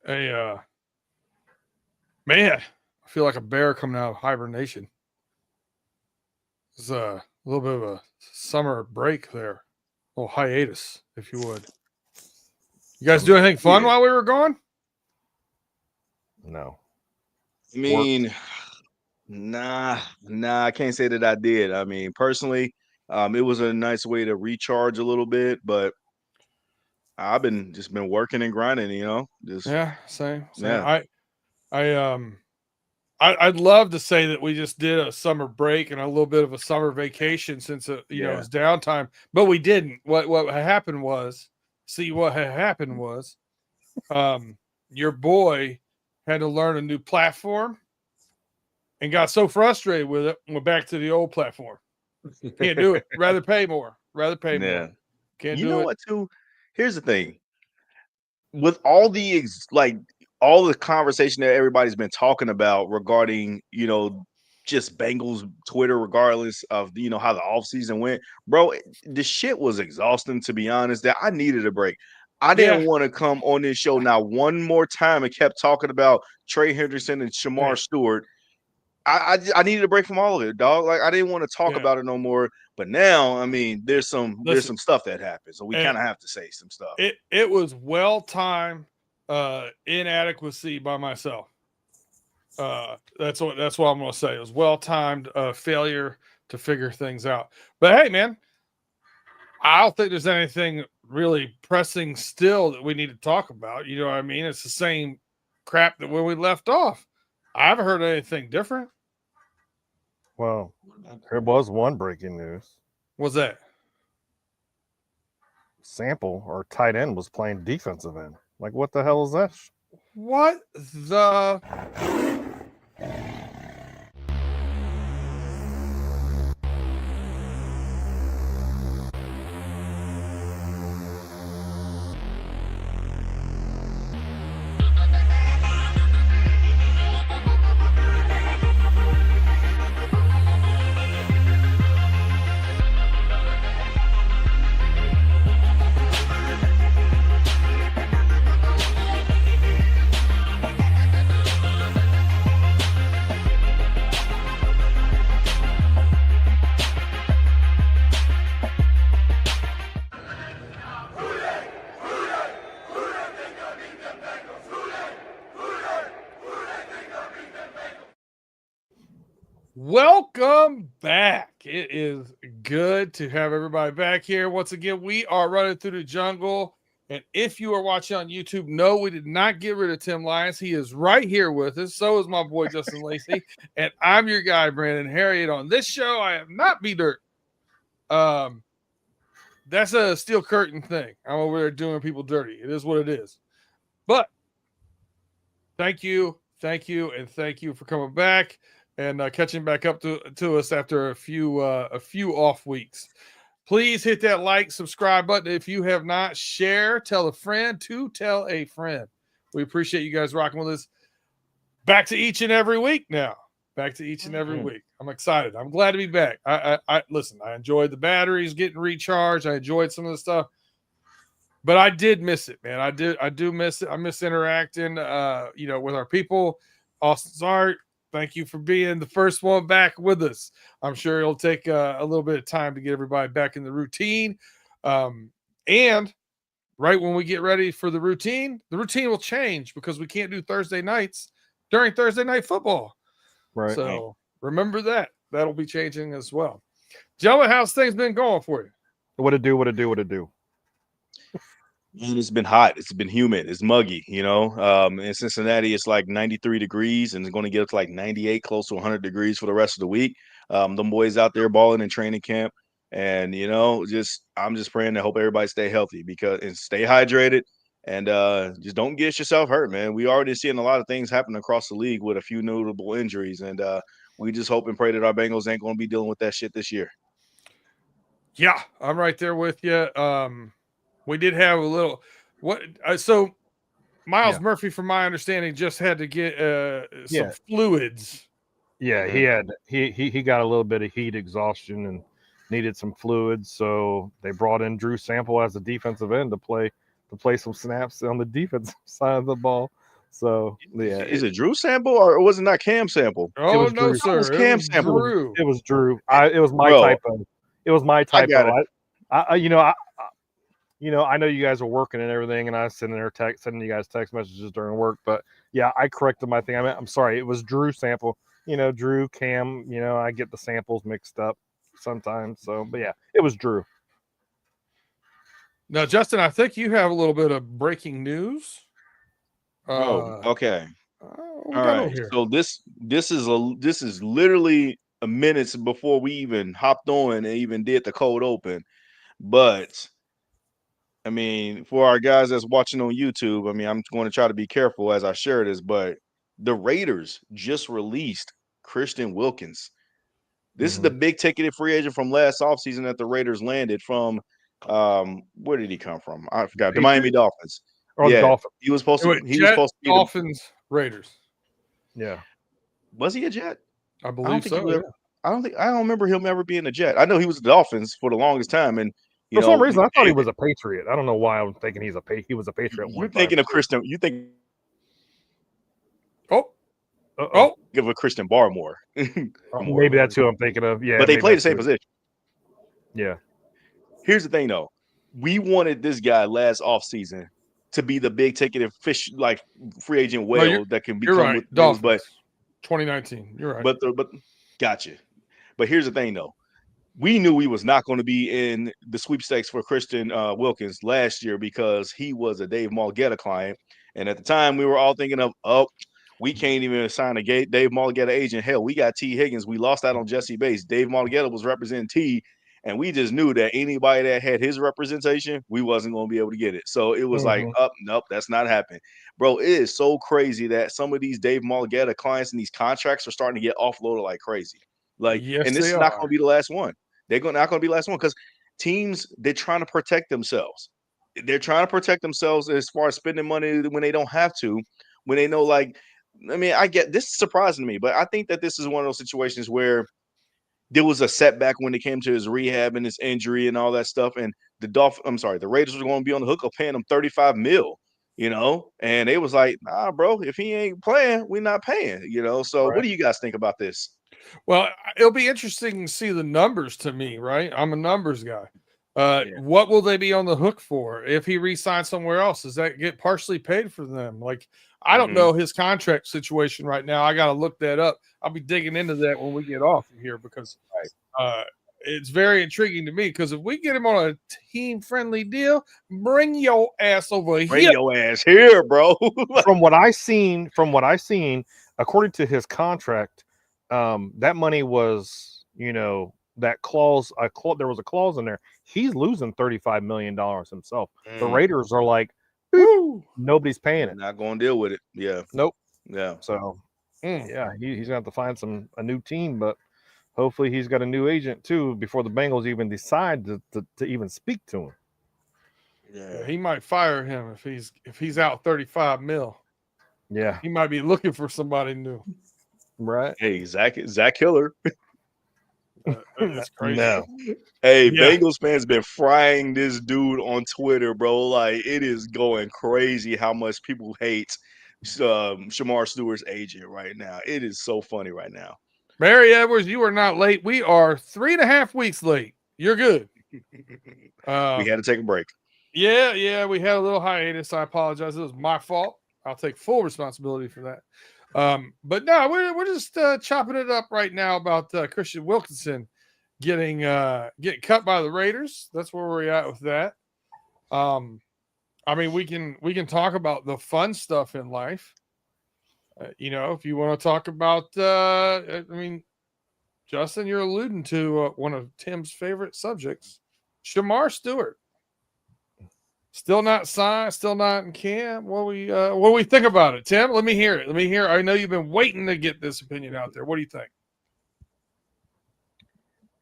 Man, I feel like a bear coming out of hibernation. It's a little bit of a summer break there, a little hiatus, if you would. You guys do anything fun while we were gone? No. I mean, nah, I can't say that I did. I mean, personally, it was a nice way to recharge a little bit, but I've been working and grinding, Just Yeah, same. yeah. I'd love to say that we just did a summer break and a little bit of a summer vacation since it was downtime, but we didn't. What happened was, your boy had to learn a new platform and got so frustrated with it, went back to the old platform. Can't do it. Rather pay more. Yeah. More. Can't You do know it. what, too? Here's the thing. With all the all the conversation that everybody's been talking about regarding, just Bengals Twitter, regardless of how the offseason went, bro, the shit was exhausting, to be honest, that I needed a break. I didn't want to come on this show now one more time and kept talking about Trey Hendrickson and Shamar Stewart. I needed a break from all of it, dog. Like, I didn't want to talk about it no more. But now, I mean, there's some stuff that happened, so we kind of have to say some stuff. It was well-timed inadequacy by myself. That's what I'm going to say. It was well-timed failure to figure things out. But hey, man, I don't think there's anything really pressing still that we need to talk about. You know what I mean? It's the same crap that when we left off. I haven't heard anything different. Well, there was one breaking news. What's that? Sample, or tight end, was playing defensive end. Like, what the hell is that? What the... Welcome back. It is good to have everybody back here. Once again, we are running through the jungle. And if you are watching on YouTube, no, we did not get rid of Tim Lyons. He is right here with us. So is my boy, Justin Lacey. And I'm your guy, Brandon Herriott. On this show, I am not B-Dirt. That's a steel curtain thing. I'm over there doing people dirty. It is what it is. But thank you, and thank you for coming back and catching back up to us after a few off weeks. Please hit that like, subscribe button if you have not. Share, tell a friend to tell a friend. We appreciate you guys rocking with us. Back to each and every week now. Back to each and every week. I'm excited. I'm glad to be back. I listen, I enjoyed the batteries getting recharged. I enjoyed some of the stuff. But I did miss it, man. I do miss it. I miss interacting with our people. Austin Zart, thank you for being the first one back with us. I'm sure it'll take a little bit of time to get everybody back in the routine. And right when we get ready for the routine will change because we can't do Thursday nights during Thursday night football. Right. So remember that. That'll be changing as well. Gentlemen, how's things been going for you? What it do? It's been hot. It's been humid. It's muggy, In Cincinnati, it's like 93 degrees, and it's going to get up to like 98, close to 100 degrees for the rest of the week. Them boys out there balling in training camp. And, I'm just praying to hope everybody stay healthy and stay hydrated and just don't get yourself hurt, man. We already seeing a lot of things happen across the league with a few notable injuries. And we just hope and pray that our Bengals ain't going to be dealing with that shit this year. Yeah, I'm right there with you. We did have a little so Miles Murphy, from my understanding, just had to get some fluids. Yeah, he got a little bit of heat exhaustion and needed some fluids. So they brought in Drew Sample as a defensive end to play some snaps on the defensive side of the ball. So yeah, Is it Drew sample or was it not Cam sample? Oh was no, Drew. sir. was It Cam was sample. Drew. it was Drew. It was my Bro, typo. It was my I got typo. it. I know you guys are working and everything, and I was sending you guys text messages during work. But yeah, I corrected my thing. I'm sorry. It was Drew sample. Drew, Cam. I get the samples mixed up sometimes. So, but yeah, it was Drew. Now, Justin, I think you have a little bit of breaking news. Okay. What we All got over right. here? So this is literally a minutes before we even hopped on and even did the cold open. But I mean, for our guys that's watching on YouTube, I mean, I'm going to try to be careful as I share this, but the Raiders just released Christian Wilkins. This is the big ticketed free agent from last offseason that the Raiders landed from. Where did he come from? I forgot. The Miami Dolphins. Or the Yeah, Dolphins. he was supposed to. Wait, He was supposed to be. Dolphins, Raiders. Yeah. Was he a Jet? I I don't believe think so. he was. Yeah. I don't remember him ever being a Jet. I know he was the Dolphins for the longest time, and For some reason, I thought he was a Patriot. I don't know why I'm thinking he was a Patriot. You're thinking of Christian. You think of a Christian Barmore. Maybe that's who I'm thinking of. Yeah, but they maybe play the that's same who- position. Yeah. Here's the thing, though. We wanted this guy last offseason to be the big ticketed fish, like free agent whale that can become right. with Dolphins. but 2019. You're right. But gotcha. But here's the thing, though. We knew we was not going to be in the sweepstakes for Christian Wilkins last year because he was a Dave Mulgeta client. And at the time, we were all thinking of, we can't even sign a Dave Mulgeta agent. Hell, we got T. Higgins. We lost out on Jesse Bates. Dave Mulgeta was representing T. And we just knew that anybody that had his representation, we wasn't going to be able to get it. So it was like, nope, that's not happening. Bro, it is so crazy that some of these Dave Mulgeta clients and these contracts are starting to get offloaded like crazy. Like, yes, and this is not going to be the last one. They're not going to be the last one because teams, they're trying to protect themselves. They're trying to protect themselves as far as spending money when they don't have to, when they know, like, I mean, I get this is surprising to me, but I think that this is one of those situations where there was a setback when it came to his rehab and his injury and all that stuff. And the Raiders were going to be on the hook of paying him $35 million, and they was like, nah, bro, if he ain't playing, we're not paying, So what do you guys think about this? Well, it'll be interesting to see the numbers to me, right? I'm a numbers guy. What will they be on the hook for if he re-signs somewhere else? Does that get partially paid for them? Like, I don't know his contract situation right now. I got to look that up. I'll be digging into that when we get off of here because it's very intriguing to me. Because if we get him on a team-friendly deal, bring your ass over here. Bring your ass here, bro. From what I seen, according to his contract, that money was, that clause. There was a clause in there. He's losing $35 million himself. The Raiders are like, nobody's paying it. Not going to deal with it. Yeah. Nope. Yeah. So, yeah, he's gonna have to find a new team, but hopefully he's got a new agent too before the Bengals even decide to even speak to him. Yeah, he might fire him if he's out $35 million. Yeah, he might be looking for somebody new. Right? Hey, Zach Hiller. That's crazy. No. Hey, Bengals fans been frying this dude on Twitter, bro. Like, it is going crazy how much people hate Shamar Stewart's agent right now. It is so funny right now. Mary Edwards, you are not late. We are 3.5 weeks late. You're good. We had to take a break. Yeah, we had a little hiatus. I apologize. It was my fault. I'll take full responsibility for that. But no, we're just chopping it up right now about Christian Wilkinson getting cut by the Raiders. That's where we're at with that. I mean, we can talk about the fun stuff in life. If you want to talk about, I mean, Justin, you're alluding to one of Tim's favorite subjects, Shamar Stewart. Still not signed, still not in camp. What do we think about it, Tim? Let me hear it. I know you've been waiting to get this opinion out there. What do you think?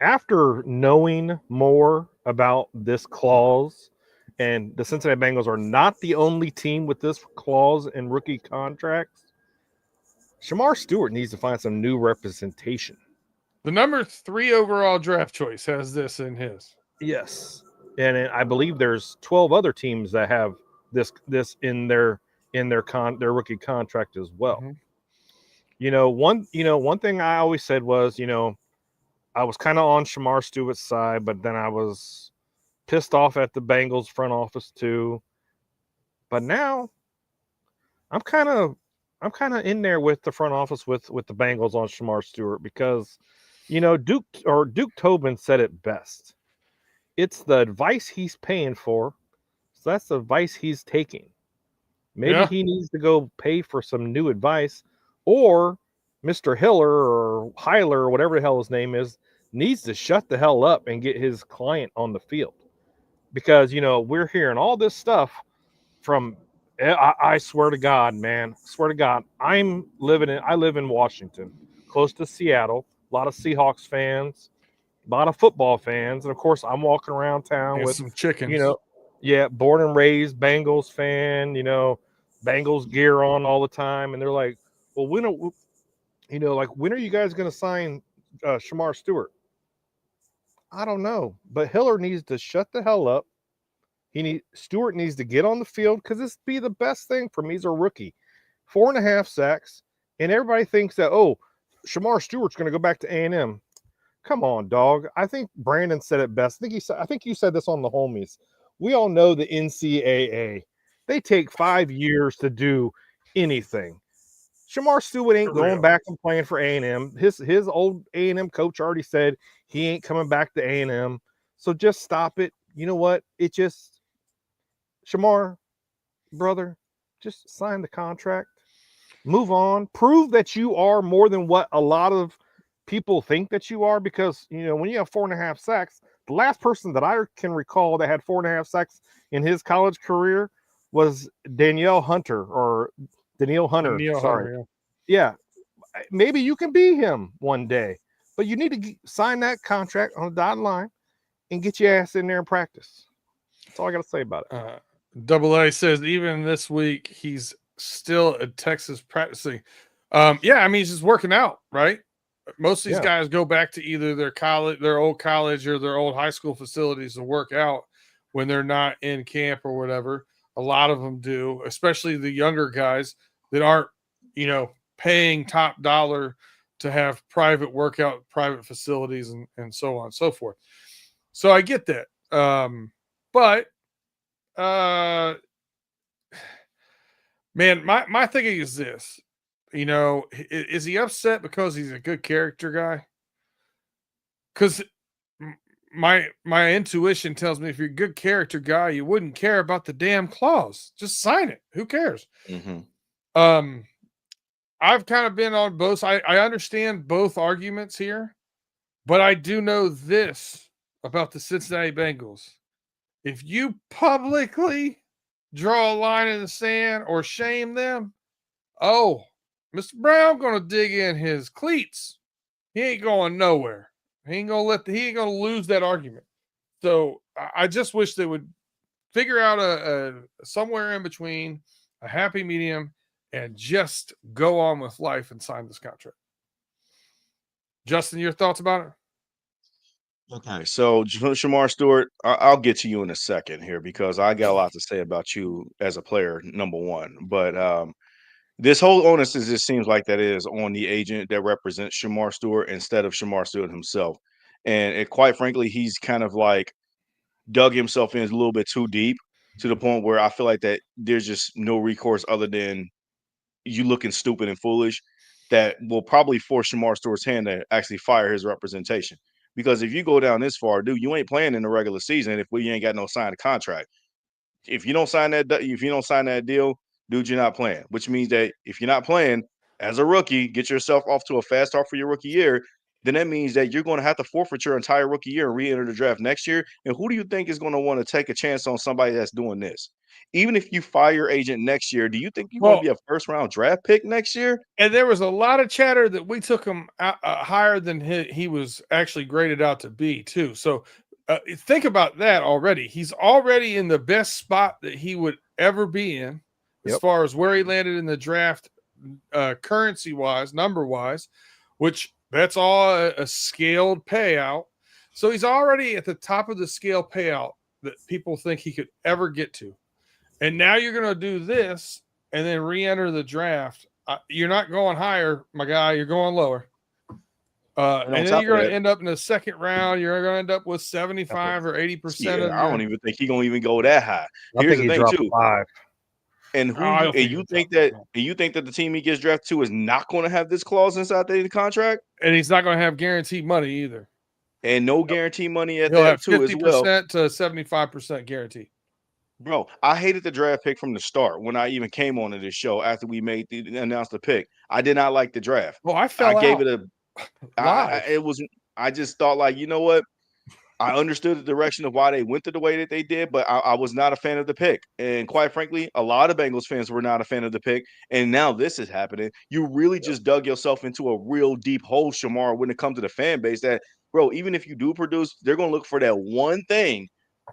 After knowing more about this clause, and the Cincinnati Bengals are not the only team with this clause in rookie contracts, Shamar Stewart needs to find some new representation. The number 3 overall draft choice has this in his. Yes. And I believe there's 12 other teams that have this in their in their rookie contract as well. Mm-hmm. One thing I always said was, I was kind of on Shamar Stewart's side, but then I was pissed off at the Bengals front office too. But now I'm kind of in there with the front office with the Bengals on Shamar Stewart because, Duke Tobin said it best. It's the advice he's paying for, so that's the advice he's taking. Maybe he needs to go pay for some new advice, or Mr. Hiller or Hyler or whatever the hell his name is needs to shut the hell up and get his client on the field. Because, we're hearing all this stuff from, I swear to God, man, I live in Washington, close to Seattle, a lot of Seahawks fans, a lot of football fans. And of course, I'm walking around town with some chickens, born and raised Bengals fan, Bengals gear on all the time. And they're like, well, when are you guys going to sign Shamar Stewart? I don't know, but Hiller needs to shut the hell up. Stewart needs to get on the field because this be the best thing for me. He's a rookie, 4.5 sacks, and everybody thinks that Shamar Stewart's going to go back to A&M. Come on, dog. I think Brandon said it best. I think you said this on the homies. We all know the NCAA. They take 5 years to do anything. Shamar Stewart ain't going back and playing for A&M. His old A&M coach already said he ain't coming back to A&M. So just stop it. You know what? Shamar, brother, just sign the contract. Move on. Prove that you are more than what a lot of people think that you are, because, when you have 4.5 sacks, the last person that I can recall that had 4.5 sacks in his college career was Danielle Hunter. Sorry. Yeah. Maybe you can be him one day, but you need to sign that contract on the dotted line and get your ass in there and practice. That's all I got to say about it. Double A says even this week he's still at Texas practicing. He's just working out, right? Most of these guys go back to either their old college or their old high school facilities to work out when they're not in camp or whatever. A lot of them do, especially the younger guys that aren't, paying top dollar to have private workout, private facilities, and so on and so forth. So I get that. But man, my thinking is this, is he upset because he's a good character guy? Because my intuition tells me if you're a good character guy, you wouldn't care about the damn clause. Just sign it. Who cares? Mm-hmm. I've kind of been on both. I understand both arguments here, but I do know this about the Cincinnati Bengals. If you publicly draw a line in the sand or shame them, Mr. Brown going to dig in his cleats. He ain't going nowhere. He ain't going to lose that argument. So I just wish they would figure out a somewhere in between, a happy medium, and just go on with life and sign this contract. Justin, your thoughts about it? Okay, so Shamar Stewart, I'll get to you in a second here because I got a lot to say about you as a player, number one. But this whole onus just seems like that is on the agent that represents Shamar Stewart instead of Shamar Stewart himself. And quite frankly, he's kind of like dug himself in a little bit too deep to the point where I feel like that there's just no recourse other than you looking stupid and foolish that will probably force Shamar Stewart's hand to actually fire his representation. Because if you go down this far, dude, you ain't playing in the regular season if we ain't got no signed contract. If you don't sign that deal, dude, you're not playing. Which means that if you're not playing as a rookie, get yourself off to a fast start for your rookie year. Then that means that you're going to have to forfeit your entire rookie year and re-enter the draft next year. And who do you think is going to want to take a chance on somebody that's doing this? Even if you fire your agent next year, do you think you're going to be a first-round draft pick next year? And there was a lot of chatter that we took him higher than he was actually graded out to be, too. So think about that already. He's already in the best spot that he would ever be in as far as where he landed in the draft, currency-wise, number-wise, which that's all a scaled payout. So he's already at the top of the scale payout that people think he could ever get to. And now you're going to do this and then re-enter the draft, you're not going higher, my guy. You're going lower. And then you're going to end up in the second round. You're going to end up with 75 or 80% of I don't even think he's going to even go that high. Here's the thing, too. 5. And you think that the team he gets drafted to is not going to have this clause inside the contract? And he's not going to have guaranteed money either. And no guarantee money at He'll that have too as well. 50% to 75% guarantee. Bro, I hated the draft pick from the start when I even came onto this show after we announced the pick. I did not like the draft. Well, I gave it I just thought, like, you know what? I understood the direction of why they went the way that they did, but I was not a fan of the pick. And quite frankly, a lot of Bengals fans were not a fan of the pick. And now this is happening. You really just dug yourself into a real deep hole, Shamar, when it comes to the fan base that, bro, even if you do produce, they're going to look for that one thing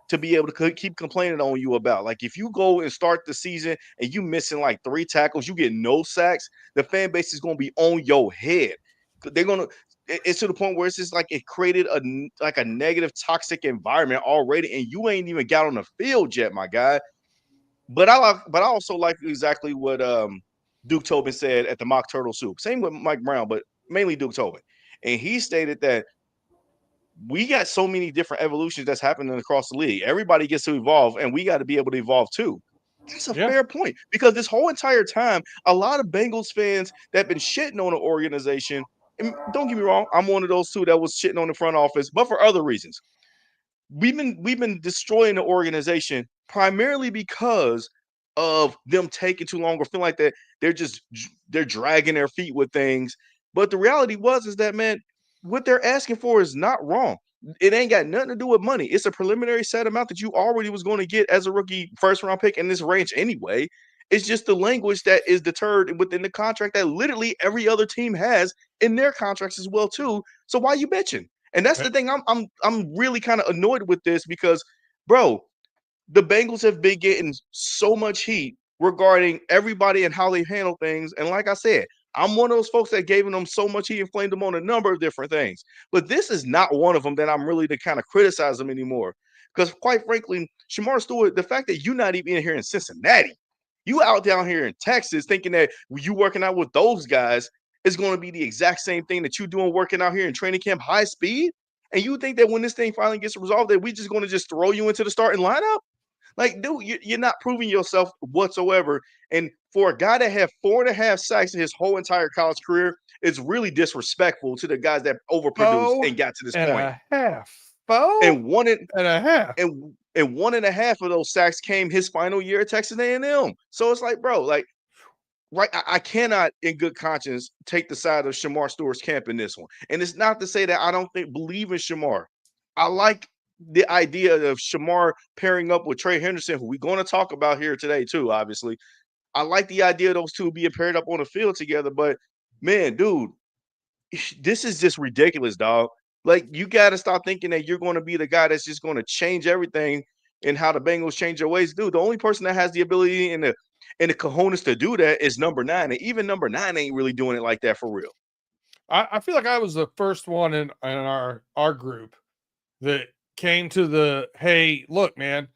to be able to keep complaining on you about. Like, if you go and start the season and you missing like 3 tackles, you get no sacks, the fan base is going to be on your head. They're going to – it's to the point where it's just like it created a negative, toxic environment already, and you ain't even got on the field yet, my guy. But I also like exactly what Duke Tobin said at the Mock Turtle Soup. Same with Mike Brown, but mainly Duke Tobin. And he stated that we got so many different evolutions that's happening across the league. Everybody gets to evolve, and we got to be able to evolve too. That's a fair point, because this whole entire time, a lot of Bengals fans that have been shitting on the organization. And don't get me wrong, I'm one of those too that was shitting on the front office, but for other reasons. We've been destroying the organization primarily because of them taking too long or feeling like that they're dragging their feet with things. But the reality is that, man, what they're asking for is not wrong. It ain't got nothing to do with money. It's a preliminary set amount that you already was going to get as a rookie first round pick in this range anyway. It's just the language that is deterred within the contract that literally every other team has in their contracts as well too. So why you bitching? And that's the thing. I'm really kind of annoyed with this because, bro, the Bengals have been getting so much heat regarding everybody and how they handle things. And like I said, I'm one of those folks that gave them so much heat and flamed them on a number of different things. But this is not one of them that I'm really to kind of criticize them anymore. Because quite frankly, Shamar Stewart, the fact that you're not even here in Cincinnati, you out down here in Texas thinking that you working out with those guys is going to be the exact same thing that you doing working out here in training camp high speed. And you think that when this thing finally gets resolved, that we just going to just throw you into the starting lineup? Like, dude, you're not proving yourself whatsoever. And for a guy that had 4.5 sacks in his whole entire college career, it's really disrespectful to the guys that overproduced and got to this point. And 1.5. And 1.5 of those sacks came his final year at Texas A&M. So it's like, bro, like, right, I cannot in good conscience take the side of Shamar Stewart's camp in this one. And it's not to say that I don't believe in Shamar. I like the idea of Shamar pairing up with Trey Henderson, who we're going to talk about here today too, obviously. I like the idea of those two being paired up on the field together, but man, dude, this is just ridiculous, dog. Like, you got to stop thinking that you're going to be the guy that's just going to change everything and how the Bengals change their ways. Dude, the only person that has the ability and the cojones to do that is number 9. And even number 9 ain't really doing it like that for real. I feel like I was the first one in our group that came to the, hey, look, man,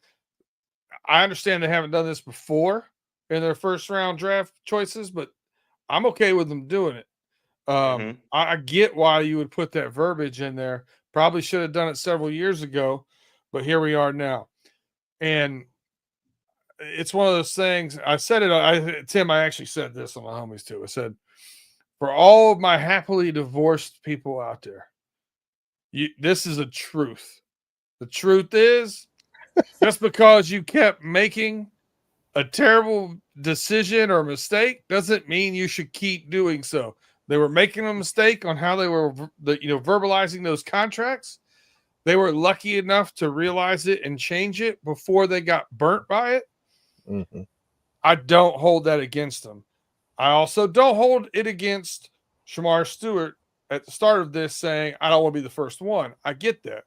I understand they haven't done this before in their first round draft choices, but I'm okay with them doing it. I get why you would put that verbiage in there. Probably should have done it several years ago, but here we are now. And it's one of those things. I said it. Tim, I actually said this on my homies too. I said, for all of my happily divorced people out there, this is a truth. The truth is, just because you kept making a terrible decision or mistake doesn't mean you should keep doing so. They were making a mistake on how they were, verbalizing those contracts. They were lucky enough to realize it and change it before they got burnt by it. Mm-hmm. I don't hold that against them. I also don't hold it against Shamar Stewart at the start of this saying, I don't want to be the first one. I get that.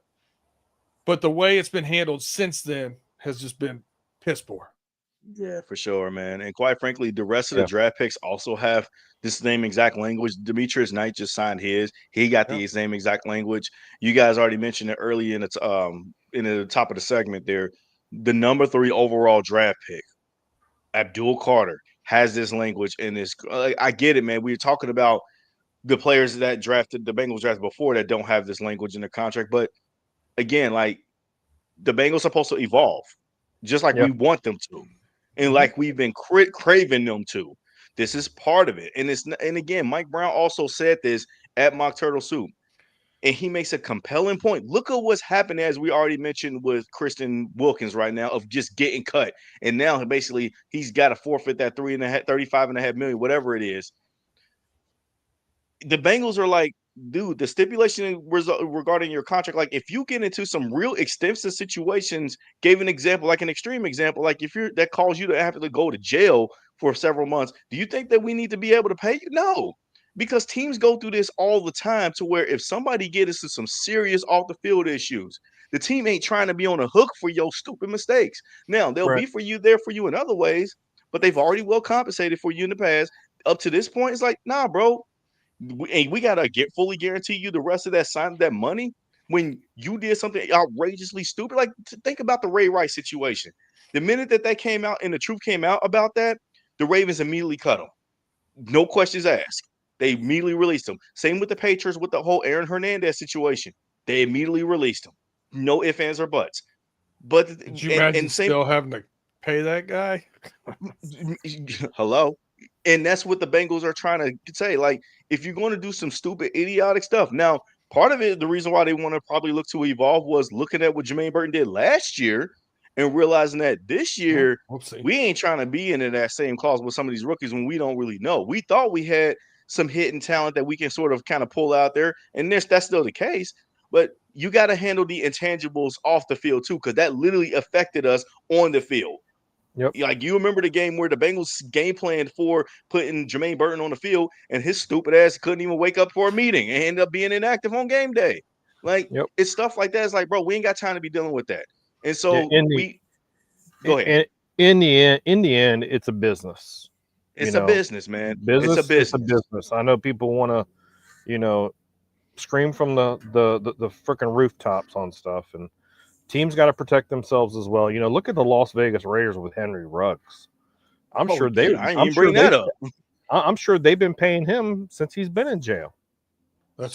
But the way it's been handled since then has just been piss poor. Yeah, for sure, man. And quite frankly, the rest of the draft picks also have the same exact language. Demetrius Knight just signed his. He got the same exact language. You guys already mentioned it early in the top of the segment there. The number 3 overall draft pick, Abdul Carter, has this language in this. I get it, man. We were talking about the players that drafted the Bengals drafted before that don't have this language in their contract. But again, like the Bengals are supposed to evolve, just like we want them to, and like we've been craving them to. This is part of it, and again, Mike Brown also said this at Mock Turtle Soup. And he makes a compelling point. Look at what's happening, as we already mentioned with Kristen Wilkins right now, of just getting cut. And now basically he's got to forfeit that 35.5 million, whatever it is. The Bengals are like, dude, the stipulation regarding your contract, like if you get into some real extensive situations, gave an example, like an extreme example, like if you're that calls you to have to go to jail for several months, do you think that we need to be able to pay you? No. Because teams go through this all the time to where if somebody gets into some serious off the field issues, the team ain't trying to be on a hook for your stupid mistakes. Now, they'll be for you there for you in other ways, but they've already well compensated for you in the past. Up to this point, it's like, nah, bro, we got to fully guarantee you the rest of that money when you did something outrageously stupid. Like, think about the Ray Rice situation. The minute that came out and the truth came out about that, the Ravens immediately cut him. No questions asked. They immediately released him. Same with the Patriots with the whole Aaron Hernandez situation. They immediately released him. No ifs, ands, or buts. But did you imagine still having to pay that guy? Hello? And that's what the Bengals are trying to say. Like, if you're going to do some stupid, idiotic stuff. Now, part of it, the reason why they want to probably look to evolve was looking at what Jermaine Burton did last year and realizing that this year we ain't trying to be into that same clause with some of these rookies when we don't really know. We thought we had some hidden talent that we can sort of kind of pull out there, and that's still the case. But you got to handle the intangibles off the field too, because that literally affected us on the field. Yep. Like, you remember the game where the Bengals game planned for putting Jermaine Burton on the field, and his stupid ass couldn't even wake up for a meeting and ended up being inactive on game day. Like, it's stuff like that. It's like, bro, we ain't got time to be dealing with that. And so go ahead. In the end, it's a business. It's a business, man. Business, it's a business. It's a business. I know people want to, scream from the freaking rooftops on stuff, and teams got to protect themselves as well. Look at the Las Vegas Raiders with Henry Ruggs. I'm sure they've been paying him since he's been in jail. That's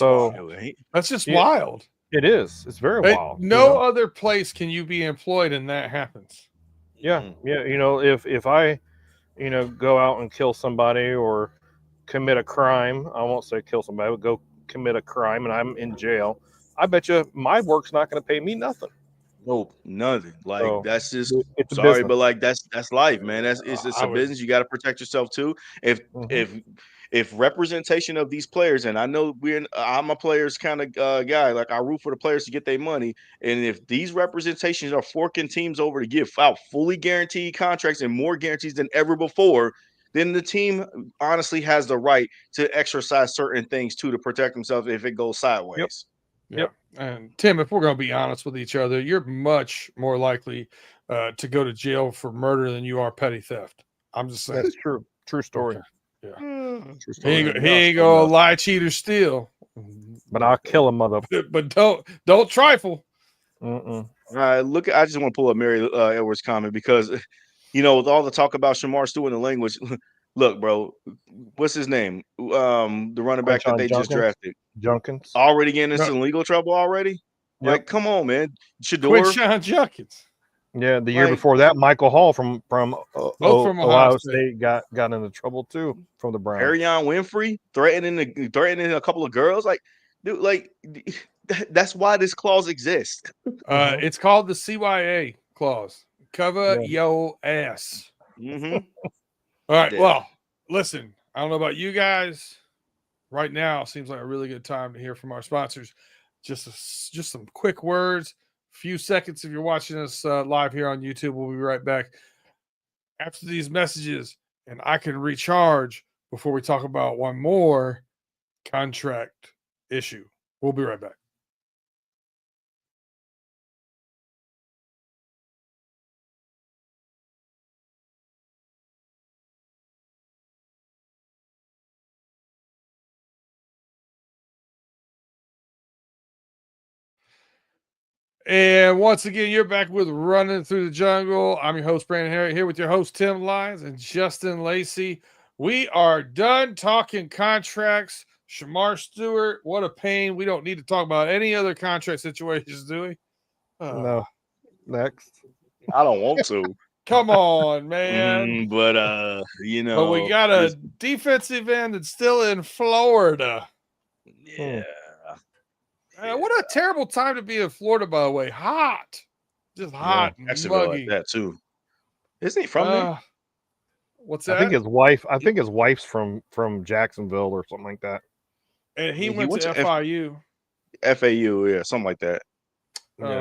just wild. It is. It's very wild. No other place can you be employed and that happens. Yeah. If I, go out and kill somebody or commit a crime, I won't say kill somebody, but go commit a crime and I'm in jail, I bet you my work's not going to pay me nothing. Nope, nothing. Like, that's just sorry, but like that's life, man. It's a business. You got to protect yourself too. If representation of these players, and I know I'm a players kind of guy. Like, I root for the players to get their money, and if these representations are forking teams over to give out fully guaranteed contracts and more guarantees than ever before, then the team honestly has the right to exercise certain things too to protect themselves if it goes sideways. Yep. And Tim, if we're going to be honest with each other, you're much more likely to go to jail for murder than you are petty theft. I'm just saying. That's true. True story. Okay. Yeah. True story. He ain't going to lie, cheat, or steal. But I'll kill a mother. But don't trifle. Mm-mm. I just want to pull up Mary Edwards' comment because, with all the talk about Shamar Stewart and the language, look, bro, what's his name? The running back that they just drafted. Junkins. Already getting into some legal trouble already? Yep. Like, come on, man. Quinshon Junkins. Yeah, the year before that, Michael Hall from Ohio State got into trouble too from the Browns. Ariane Winfrey threatening a couple of girls. Like, dude, like that's why this clause exists. It's called the CYA clause. Cover your ass. Mm-hmm. All right. Yeah. Well, listen, I don't know about you guys. Right now seems like a really good time to hear from our sponsors. Just some quick words, few seconds if you're watching us live here on YouTube. We'll be right back after these messages, and I can recharge before we talk about one more contract issue. We'll be right back. And once again, you're back with Running Through the Jungle. I'm your host, Brandon Herriott, here with your host, Tim Lyons and Justin Lacey. We are done talking contracts. Shamar Stewart, what a pain. We don't need to talk about any other contract situations, do we? No. Next. I don't want to. Come on, man. But But we got a defensive end that's still in Florida. Yeah. What a terrible time to be in Florida, by the way. Hot. Just hot and Jacksonville muggy. like that too. Isn't he from there? What's that? I think his wife's from Jacksonville or something like that. And he went to FIU. FAU, yeah, something like that.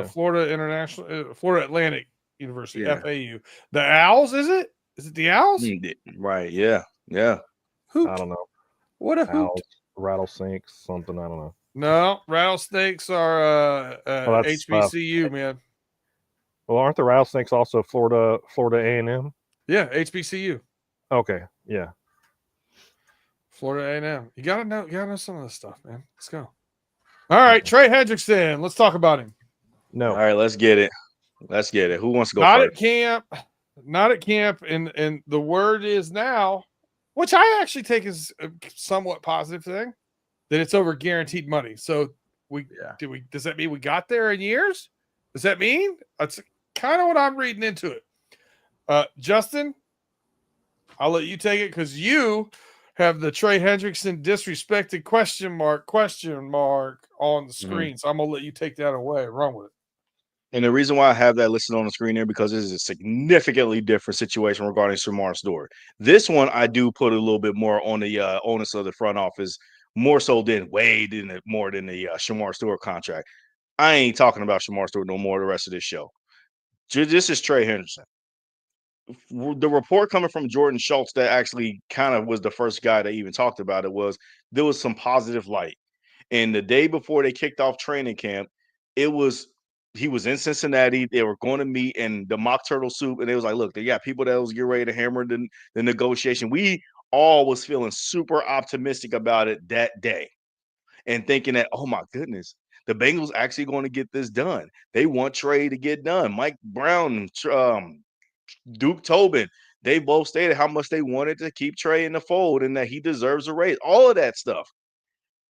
Florida Atlantic University, FAU. The Owls, is it? Is it the Owls? Right, yeah. Hoot. I don't know. What a hoot. Owls, rattlesnakes, something, I don't know. No, rattlesnakes are HBCU, man. Well, aren't the rattlesnakes also Florida A&M? Yeah, HBCU. Okay, yeah. Florida A&M. You gotta know some of this stuff, man. Let's go. All right, Trey Hendrickson. Let's talk about him. No. All right, let's get it. Who wants to go Not first? Not at camp, and the word is now, which I actually take as a somewhat positive thing, that it's over guaranteed money. So does that mean we got there in years? Does that mean? That's kind of what I'm reading into it. Justin, I'll let you take it because you have the Trey Hendrickson disrespected question mark on the screen. So I'm gonna let you take that away and run with it. And the reason why I have that listed on the screen there because this is a significantly different situation regarding Shamar Stewart. This one I do put a little bit more on the onus of the front office, more so than more than the Shamar Stewart contract. I ain't talking about Shamar Stewart no more the rest of this show. This is Trey Hendrickson. The report coming from Jordan Schultz that actually kind of was the first guy that even talked about it was there was some positive light. And the day before they kicked off training camp, he was in Cincinnati. They were going to meet in the mock turtle soup, and they was like, look, they got people that was getting ready to hammer the negotiation. We all was feeling super optimistic about it that day and thinking that, oh my goodness, the Bengals actually going to get this done. They want Trey to get done. Mike Brown, Duke Tobin, they both stated how much they wanted to keep Trey in the fold and that he deserves a raise, all of that stuff.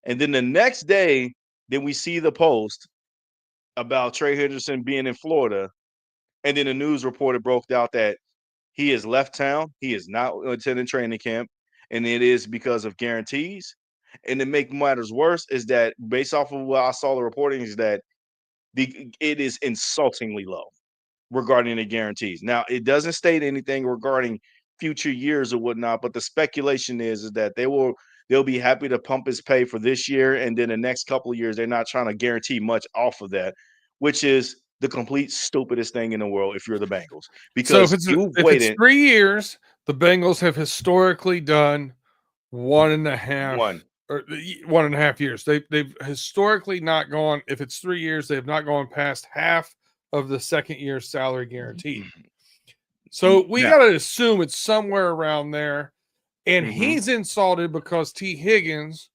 And then the next day, then we see the post about Trey Hendrickson being in Florida. And then the news reporter broke out that he has left town. He is not attending training camp. And it is because of guarantees. And to make matters worse is that based off of what I saw the reporting is that it is insultingly low regarding the guarantees. Now, it doesn't state anything regarding future years or whatnot, but the speculation is that they'll be happy to pump his pay for this year, and then the next couple of years, they're not trying to guarantee much off of that, which is the complete stupidest thing in the world if you're the Bengals. Because so if it's 3 years, the Bengals have historically done 1.5 years. They've historically not gone, if it's 3 years, they have not gone past half of the second year salary guaranteed. So we got to assume it's somewhere around there. And he's insulted because T. Higgins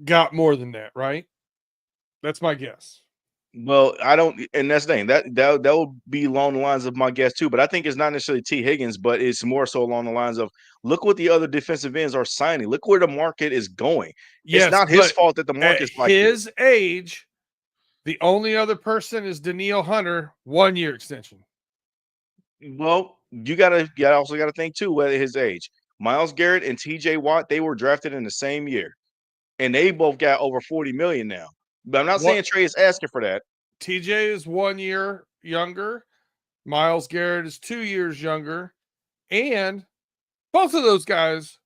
got more than that, right? That's my guess. Well, I don't, and that's the thing. That will be along the lines of my guess too. But I think it's not necessarily T. Higgins, but it's more so along the lines of look what the other defensive ends are signing. Look where the market is going. Yes, it's not his fault that the market's like his age. The only other person is Danielle Hunter, 1 year extension. Well, you also gotta think too at his age. Myles Garrett and TJ Watt, they were drafted in the same year, and they both got over $40 million now. But I'm not saying Trey is asking for that. TJ is 1 year younger. Myles Garrett is 2 years younger, and both of those guys,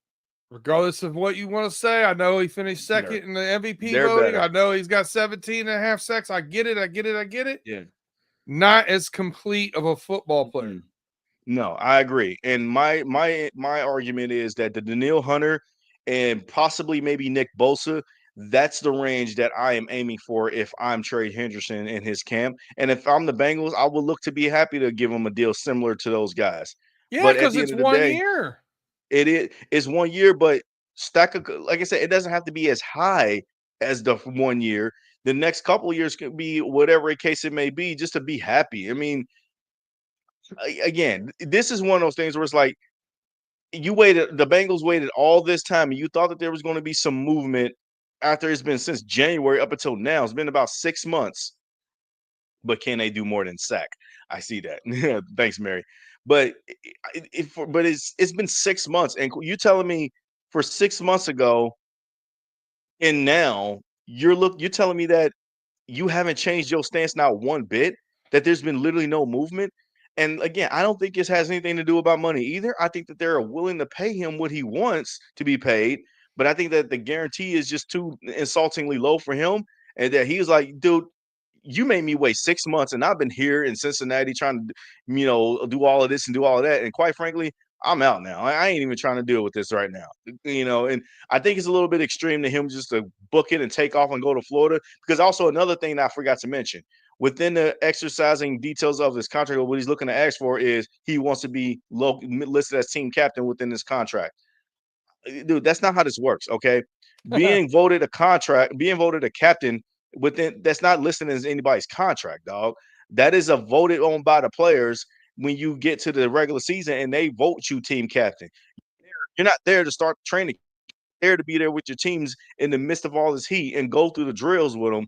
regardless of what you want to say, I know he finished second in the MVP voting. Better. I know he's got 17.5 sacks. I get it. Yeah. Not as complete of a football player. No, I agree. And my argument is that the Danielle Hunter and possibly maybe Nick Bosa, that's the range that I am aiming for if I'm Trey Hendrickson in his camp. And if I'm the Bengals, I will look to be happy to give him a deal similar to those guys. Yeah, because it's 1 year. It's 1 year, but like I said, it doesn't have to be as high as the 1 year. the next couple of years could be whatever case it may be, just to be happy. I mean, again, this is one of those things where it's like the Bengals waited all this time, and you thought that there was going to be some movement after it's been since January up until now. It's been about 6 months, but can they do more than sack? I see that. Thanks, Mary. But it's been 6 months, and you telling me for 6 months ago and now you're telling me that you haven't changed your stance not one bit, that there's been literally no movement. And again, I don't think this has anything to do about money either. I think that they're willing to pay him what he wants to be paid, but I think that the guarantee is just too insultingly low for him. And that he's like, dude, you made me wait 6 months, and I've been here in Cincinnati trying to, do all of this and do all of that. And quite frankly, I'm out now. I ain't even trying to deal with this right now. And I think it's a little bit extreme to him just to book it and take off and go to Florida. Because also another thing that I forgot to mention, within the exercising details of this contract, what he's looking to ask for is he wants to be listed as team captain within this contract. Dude, that's not how this works. Okay, being voted a captain that's not listed as anybody's contract, dog. That is a voted on by the players when you get to the regular season and they vote you team captain. You're not there to start training. You're there to be there with your teams in the midst of all this heat and go through the drills with them.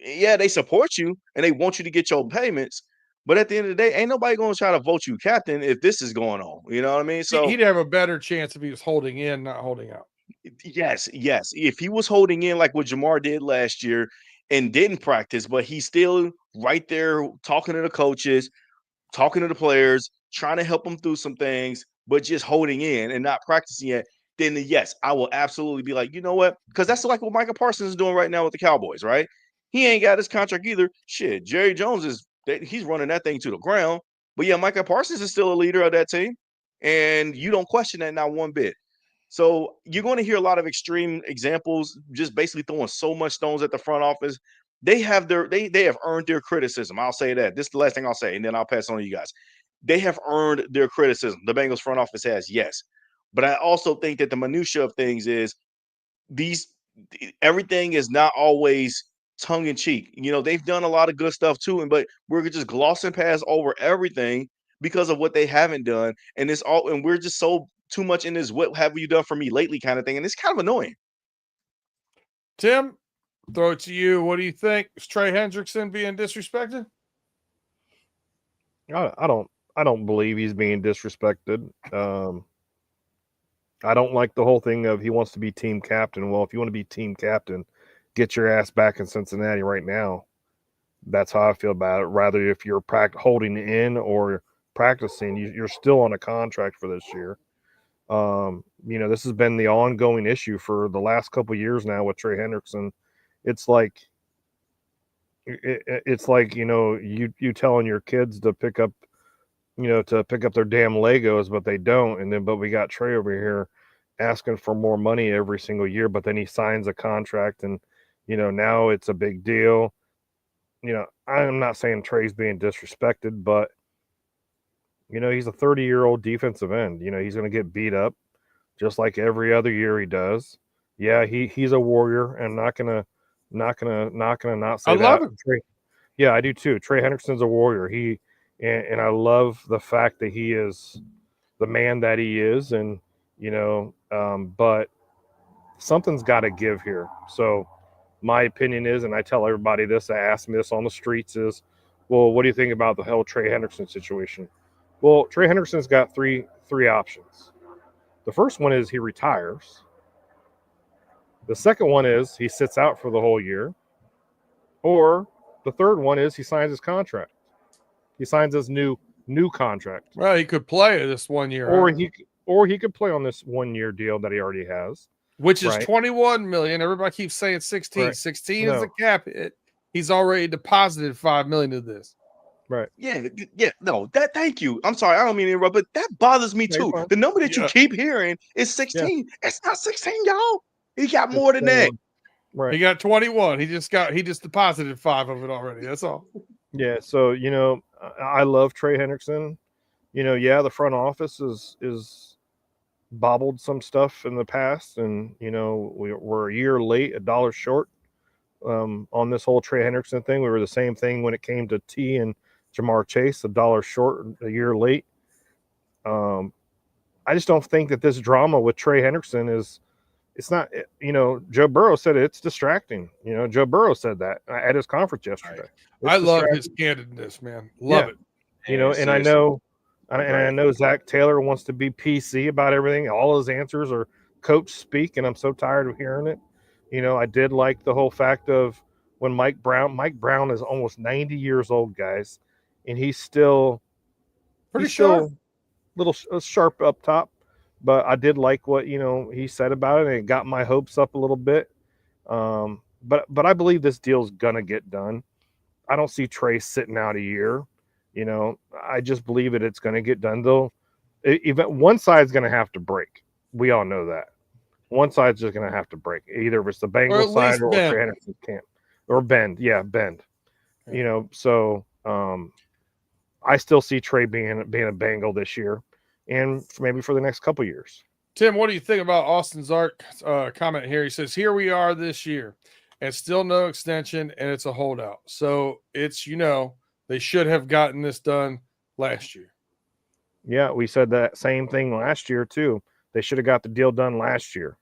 Yeah, they support you and they want you to get your payments. But at the end of the day, ain't nobody going to try to vote you captain if this is going on. You know what I mean? So he'd have a better chance if he was holding in, not holding out. Yes. If he was holding in like what Jamar did last year and didn't practice, but he's still right there talking to the coaches, talking to the players, trying to help them through some things, but just holding in and not practicing yet, then yes, I will absolutely be like, you know what? Because that's like what Micah Parsons is doing right now with the Cowboys, right? He ain't got his contract either. Shit, Jerry Jones he's running that thing to the ground. But yeah, Micah Parsons is still a leader of that team. And you don't question that not one bit. So you're going to hear a lot of extreme examples, just basically throwing so much stones at the front office. They have earned their criticism. I'll say that. This is the last thing I'll say, and then I'll pass on to you guys. They have earned their criticism. The Bengals front office has, yes. But I also think that the minutia of things is everything is not always tongue in cheek. They've done a lot of good stuff too, but we're just glossing past over everything because of what they haven't done. And we're just so too much in this "what have you done for me lately" kind of thing, and it's kind of annoying. Tim, throw it to you. What do you think? Is Trey Hendrickson being disrespected? I don't believe he's being disrespected. I don't like the whole thing of he wants to be team captain. Well, if you want to be team captain, get your ass back in Cincinnati right now. That's how I feel about it. Rather, if you're holding in or practicing, you're still on a contract for this year. This has been the ongoing issue for the last couple of years now with Trey Hendrickson. It's like you telling your kids to pick up their damn Legos, but they don't. But we got Trey over here asking for more money every single year, but then he signs a contract and, now it's a big deal. I'm not saying Trey's being disrespected, but he's a 30-year-old defensive end. He's going to get beat up just like every other year he does. Yeah, he's a warrior, and not gonna not say I that. love him. Yeah, I do too. Trey Hendrickson's a warrior. And I love the fact that he is the man that he is, and but something's got to give here. So my opinion is, and I tell everybody this that asks me this on the streets is, well, what do you think about the whole Trey Hendrickson situation? Well, Trey Hendrickson's got three options. The first one is he retires. The second one is he sits out for the whole year. Or the third one is he signs his contract. He signs his new contract. Well, he could play this 1 year. Or he could play on this 1 year deal that he already has. Which is $21 million. Everybody keeps saying 16. Right. 16 is the cap hit. He's already deposited $5 million to this. Right. Yeah. No, thank you. I'm sorry, I don't mean to interrupt, but that bothers me too. The number that you keep hearing is 16. Yeah. It's not 16, y'all. He got more than that. Right. He got 21. He just deposited 5 of it already. That's all. Yeah. So, I love Trey Hendrickson. The front office is bobbled some stuff in the past, and we're a year late, $1 short. on this whole Trey Hendrickson thing. We were the same thing when it came to T and Jamar Chase, $1 short, a year late. I just don't think that this drama with Trey Hendrickson it's not, Joe Burrow said it's distracting. Joe Burrow said that at his conference yesterday. I love his candidness, man. Love it. And I know, I know Zach Taylor wants to be PC about everything. All his answers are coach speak, and I'm so tired of hearing it. I did like the whole fact of when Mike Brown is almost 90 years old, guys, and he's still sharp. Little sharp up top, but I did like what he said about it, and it got my hopes up a little bit. But I believe this deal's gonna get done. I don't see Trey sitting out a year. I just believe it's gonna get done. Though, even one side's gonna have to break. We all know that. One side's just gonna have to break. Either if it's the Bengals side or Trey Henderson's camp, or bend. Yeah, bend. So I still see Trey being a Bengal this year, and maybe for the next couple years. Tim, what do you think about Austin Zark's comment here? He says, "Here we are this year, and still no extension, and it's a holdout." So it's they should have gotten this done last year. Yeah, we said that same thing last year too. They should have got the deal done last year.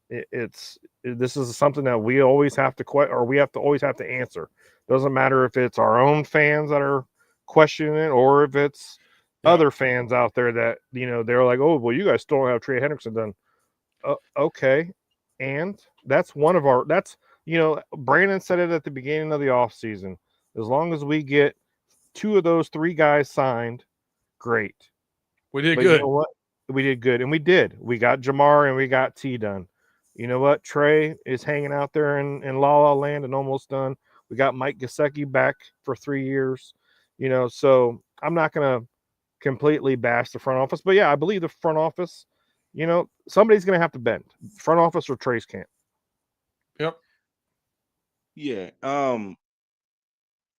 This is something that we always have to always have to answer. Doesn't matter if it's our own fans that are questioning it, or if it's other fans out there that they're like, "Oh, well, you guys still don't have Trey Hendrickson done." Okay, and that's one of our. That's Brandon said it at the beginning of the offseason. As long as we get 2 of those 3 guys signed, great. We did good. You know what? We did good, and we did. We got Jamar and we got T done. You know what? Trey is hanging out there in La La Land and almost done. We got Mike Gesicki back for 3 years. So I'm not going to completely bash the front office. But, yeah, I believe the front office, somebody's going to have to bend. Front office or Trey's camp. Yep. Yeah.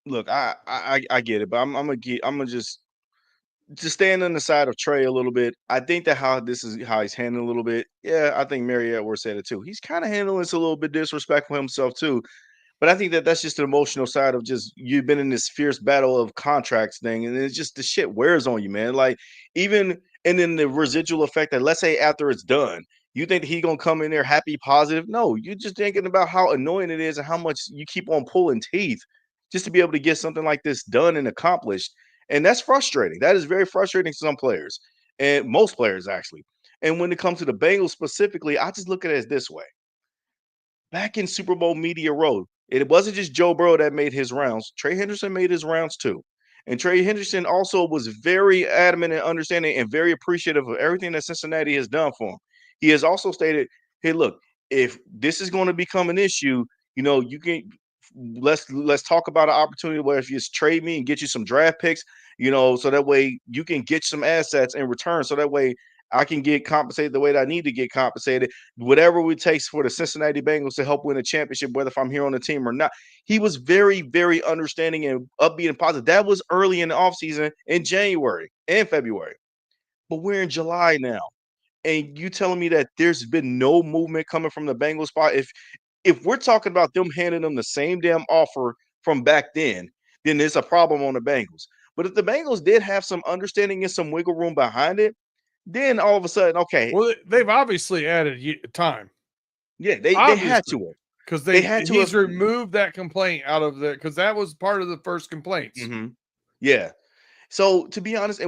Look, I get it, but I'm gonna just stand on the side of Trey a little bit. I think that how he's handling a little bit. Yeah, I think Mary Edwards said it too. He's kind of handling this a little bit disrespectful himself too. But I think that that's just an emotional side of just you've been in this fierce battle of contracts thing, and it's just the shit wears on you, man. Like and then the residual effect that let's say after it's done, you think he gonna come in there happy, positive? No, you're just thinking about how annoying it is and how much you keep on pulling teeth just to be able to get something like this done and accomplished. And that's frustrating. That is very frustrating to some players, and most players actually. And when it comes to the Bengals specifically, I just look at it as this way. Back in Super Bowl Media Row, it wasn't just Joe Burrow that made his rounds. Trey Henderson made his rounds too. And Trey Henderson also was very adamant and understanding and very appreciative of everything that Cincinnati has done for him. He has also stated, hey, look, if this is going to become an issue, you can let's talk about an opportunity where if you just trade me and get you some draft picks, so that way you can get some assets in return. So that way I can get compensated the way that I need to get compensated, whatever it takes for the Cincinnati Bengals to help win a championship, whether if I'm here on the team or not. He was very, very understanding and upbeat and positive. That was early in the offseason in January and February. But we're in July now. And you telling me that there's been no movement coming from the Bengals spot? If we're talking about them handing them the same damn offer from back then there's a problem on the Bengals. But if the Bengals did have some understanding and some wiggle room behind it, then all of a sudden, okay. Well, they've obviously added time. Yeah, they had to, because he's removed that complaint out of there because that was part of the first complaints. Mm-hmm. Yeah. So to be honest,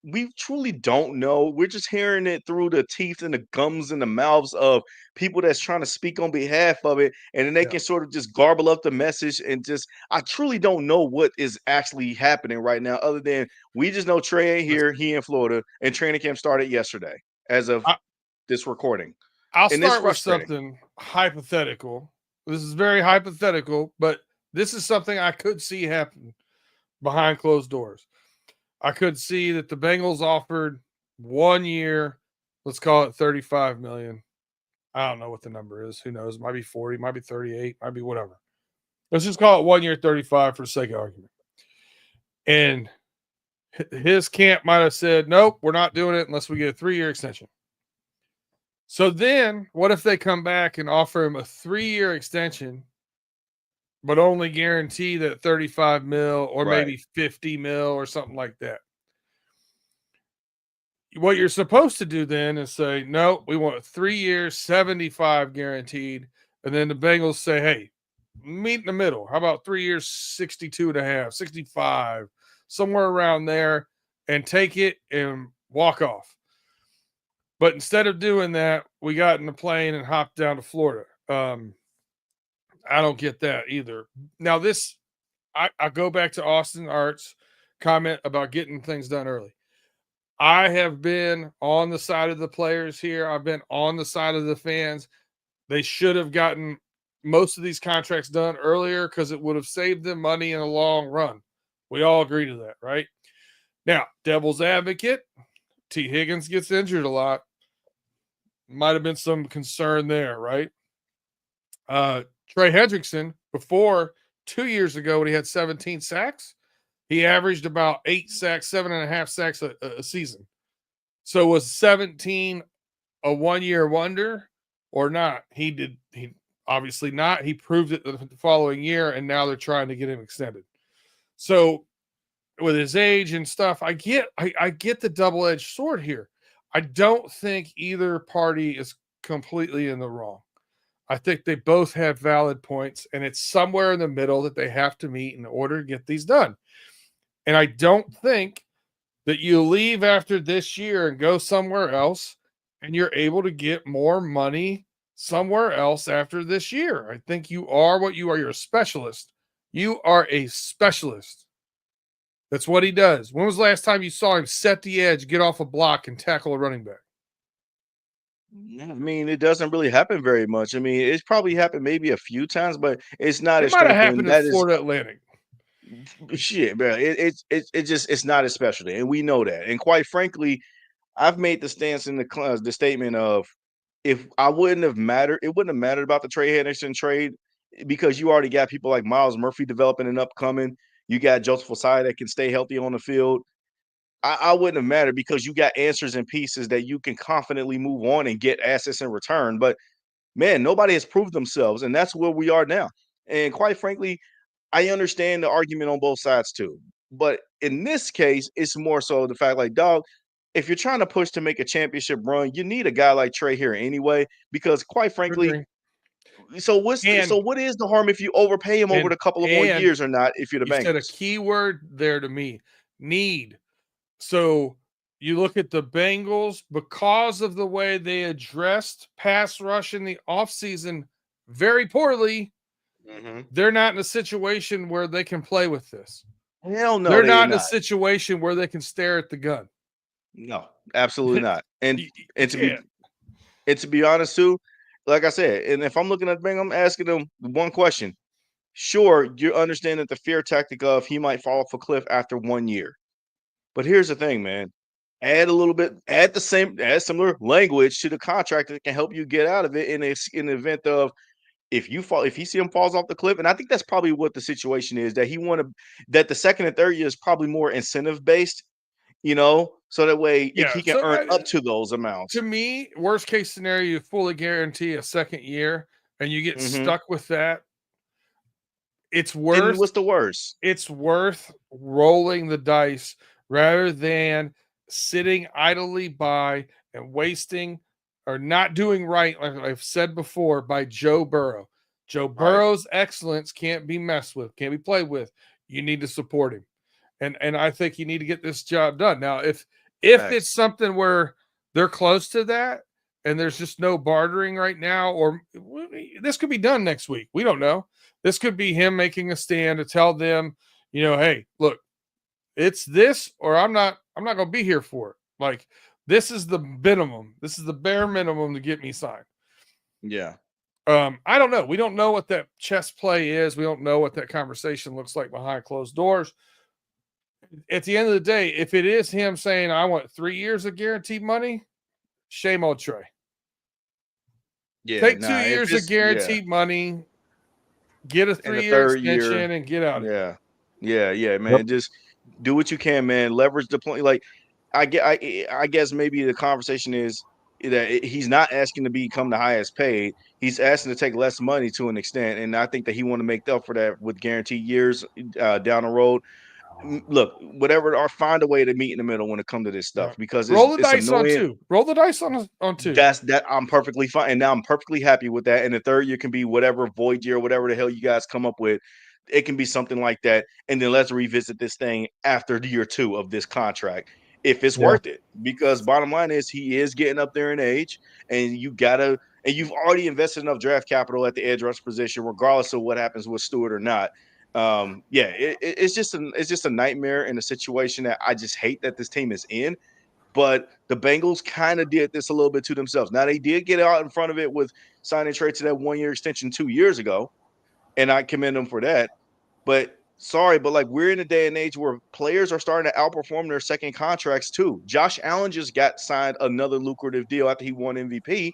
we truly don't know. We're just hearing it through the teeth and the gums and the mouths of people that's trying to speak on behalf of it, and then they can sort of just garble up the message and just. I truly don't know what is actually happening right now, other than we just know Trey ain't here. He in Florida, and training camp started yesterday, as of this recording. I'll start with something hypothetical. This is very hypothetical, but this is something I could see happen behind closed doors. I could see that the Bengals offered 1 year, let's call it $35 million. I don't know what the number is. Who knows? It might be 40, might be 38, might be whatever. Let's just call it 1 year, 35 for the sake of argument. And his camp might have said, nope, we're not doing it unless we get a 3-year extension. So then what if they come back and offer him a 3-year extension but only guarantee that 35 mil or Right. maybe 50 mil or something like that. What you're supposed to do then is say, no, we want 3 years, 75 guaranteed. And then the Bengals say, hey, meet in the middle. How about 3 years, 62 and a half, 65, somewhere around there, and take it and walk off. But instead of doing that, we got in the plane and hopped down to Florida. I don't get that either. Now, I go back to Austin Art's comment about getting things done early. I have been on the side of the players here. I've been on the side of the fans. They should have gotten most of these contracts done earlier because it would have saved them money in the long run. We all agree to that, right? Now, devil's advocate, T. Higgins gets injured a lot. Might have been some concern there, right? Trey Hendrickson, before 2 years ago when he had 17 sacks, he averaged about 8 sacks, 7.5 sacks a season. So was 17 a one-year wonder or not? He obviously not. He proved it the following year, and now they're trying to get him extended. So with his age and stuff, I get the double-edged sword here. I don't think either party is completely in the wrong. I think they both have valid points, and it's somewhere in the middle that they have to meet in order to get these done. And I don't think that you leave after this year and go somewhere else and you're able to get more money somewhere else after this year. I think you are what you are. You're a specialist. You are a specialist. That's what he does. When was the last time you saw him set the edge, get off a block, and tackle a running back? I mean, it doesn't really happen very much. I mean, it's probably happened maybe a few times, but it's not It as might have strength. And happened that in is Florida Atlantic. shit, bro. It's not a specialty, and we know that. And quite frankly, I've made the stance in the statement of if I wouldn't have mattered, it wouldn't have mattered about the Trey Henderson trade because you already got people like Miles Murphy developing and upcoming. You got Joseph Osai that can stay healthy on the field. I wouldn't have mattered because you got answers and pieces that you can confidently move on and get assets in return. But man, nobody has proved themselves, and that's where we are now. And quite frankly, I understand the argument on both sides too. But in this case, it's more so the fact like, dog, if you're trying to push to make a championship run, you need a guy like Trey here anyway, because quite frankly, so what is the harm if you overpay him over the couple of more years or not if you're the Bengals? You said a Bengals? key word there to me, need. So you look at the Bengals because of the way they addressed pass rush in the offseason very poorly. They're not in a situation where they can play with this. Hell no, They're not in a situation where they can stare at the gun. No, absolutely not. And Yeah. to be honest too, like I said, and if I'm looking at the Bengals, I'm asking them one question. Sure, you understand that the fear tactic of he might fall off a cliff after 1 year. But here's the thing, man. Add similar language to the contract that can help you get out of it in the event of if you see him falls off the cliff. And I think that's probably what the situation is, that the second and third year is probably more incentive based, so that way he can earn up to those amounts. To me, worst case scenario, you fully guarantee a second year and you get stuck with that. It's worth. And what's the worst? It's worth rolling the dice rather than sitting idly by and wasting or not doing right, like I've said before, by Joe Burrow. Joe Burrow's excellence can't be messed with, can't be played with. You need to support him. And I think you need to get this job done. Now, if it's something where they're close to that and there's just no bartering right now, or this could be done next week. We don't know. This could be him making a stand to tell them, hey, look, it's this, or I'm not going to be here for it. Like, this is the minimum. This is the bare minimum to get me signed. Yeah. I don't know. We don't know what that chess play is. We don't know what that conversation looks like behind closed doors. At the end of the day, if it is him saying, I want 3 years of guaranteed money, shame on Trey. Yeah, take 2 years of guaranteed money, get a 3-year extension, and get out of it. Yeah, man. Yep. Just do what you can, man. Leverage the point. Like, I guess maybe the conversation is that he's not asking to become the highest paid. He's asking to take less money to an extent, and I think that he want to make up for that with guaranteed years down the road. Look, whatever, or find a way to meet in the middle when it comes to this stuff, because roll the it's dice on annoying. 2. Roll the dice on 2. That I'm perfectly fine, and now I'm perfectly happy with that. And the third year can be whatever void year, whatever the hell you guys come up with. It can be something like that, and then let's revisit this thing after year 2 of this contract if it's worth it. Because bottom line is he is getting up there in age, and you've already invested enough draft capital at the edge rush position, regardless of what happens with Stewart or not. It's just a nightmare in a situation that I just hate that this team is in. But the Bengals kind of did this a little bit to themselves. Now, they did get out in front of it with signing trade to that 1-year extension 2 years ago, and I commend them for that. But sorry, but like, we're in a day and age where players are starting to outperform their second contracts too. Josh Allen just got signed another lucrative deal after he won MVP,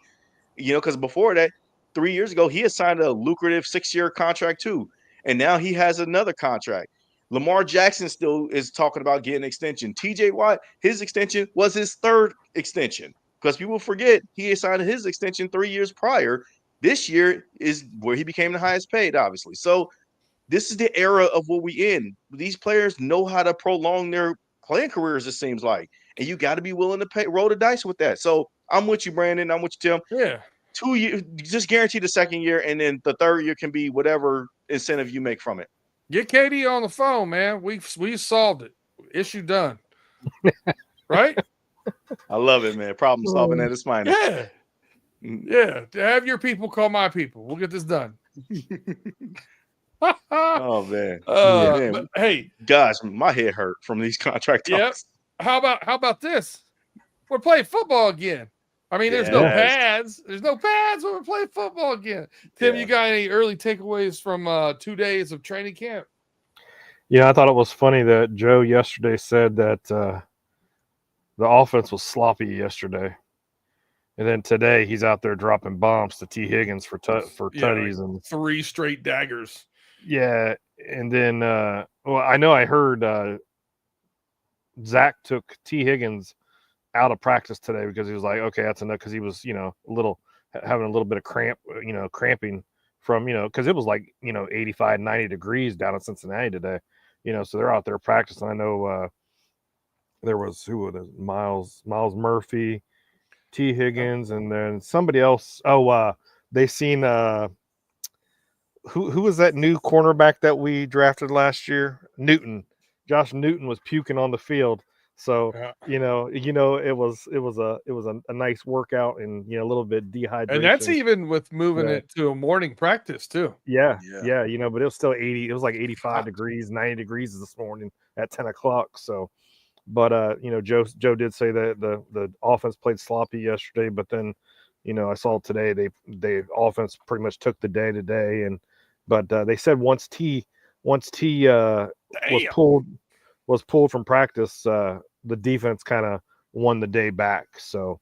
because before that, 3 years ago, he had signed a lucrative 6-year contract too. And now he has another contract. Lamar Jackson still is talking about getting an extension. TJ Watt, his extension was his third extension, because people forget he had signed his extension 3 years prior. This year is where he became the highest paid, obviously. So this is the era of what we in. These players know how to prolong their playing careers, it seems like. And you got to be willing to roll the dice with that. So I'm with you, Brandon. I'm with you, Tim. Yeah. 2 years, just guarantee the second year, and then the third year can be whatever incentive you make from it. Get Katie on the phone, man. We solved it. Issue done. Right? I love it, man. Problem solving at its finest. Yeah. Yeah. Have your people call my people. We'll get this done. Oh, man. Man. But, hey, gosh, my head hurt from these contract talks. Yep. How about this? We're playing football again. I mean, there's no pads. There's no pads when we're playing football again. Tim, you got any early takeaways from 2 days of training camp? Yeah, I thought it was funny that Joe yesterday said that the offense was sloppy yesterday. And then today he's out there dropping bombs to T. Higgins for tutties, and 3 straight daggers. Yeah, and then I know I heard Zach took T. Higgins out of practice today because he was like, okay, that's enough, because he was having a little bit of cramping from because it was like 85, 90 degrees down in Cincinnati today, so they're out there practicing. I know there was Miles Murphy, T. Higgins, and then somebody else. They seen who was that new cornerback that we drafted last year? Newton. Josh Newton was puking on the field. So it was a nice workout, and a little bit dehydration. And that's even with moving it to a morning practice too. Yeah. But it was still 80. It was like 85 degrees, 90 degrees this morning at 10 o'clock. So, but Joe did say that the offense played sloppy yesterday, but then I saw today they offense pretty much took the day today, but they said once T was pulled from practice, the defense kind of won the day back. So,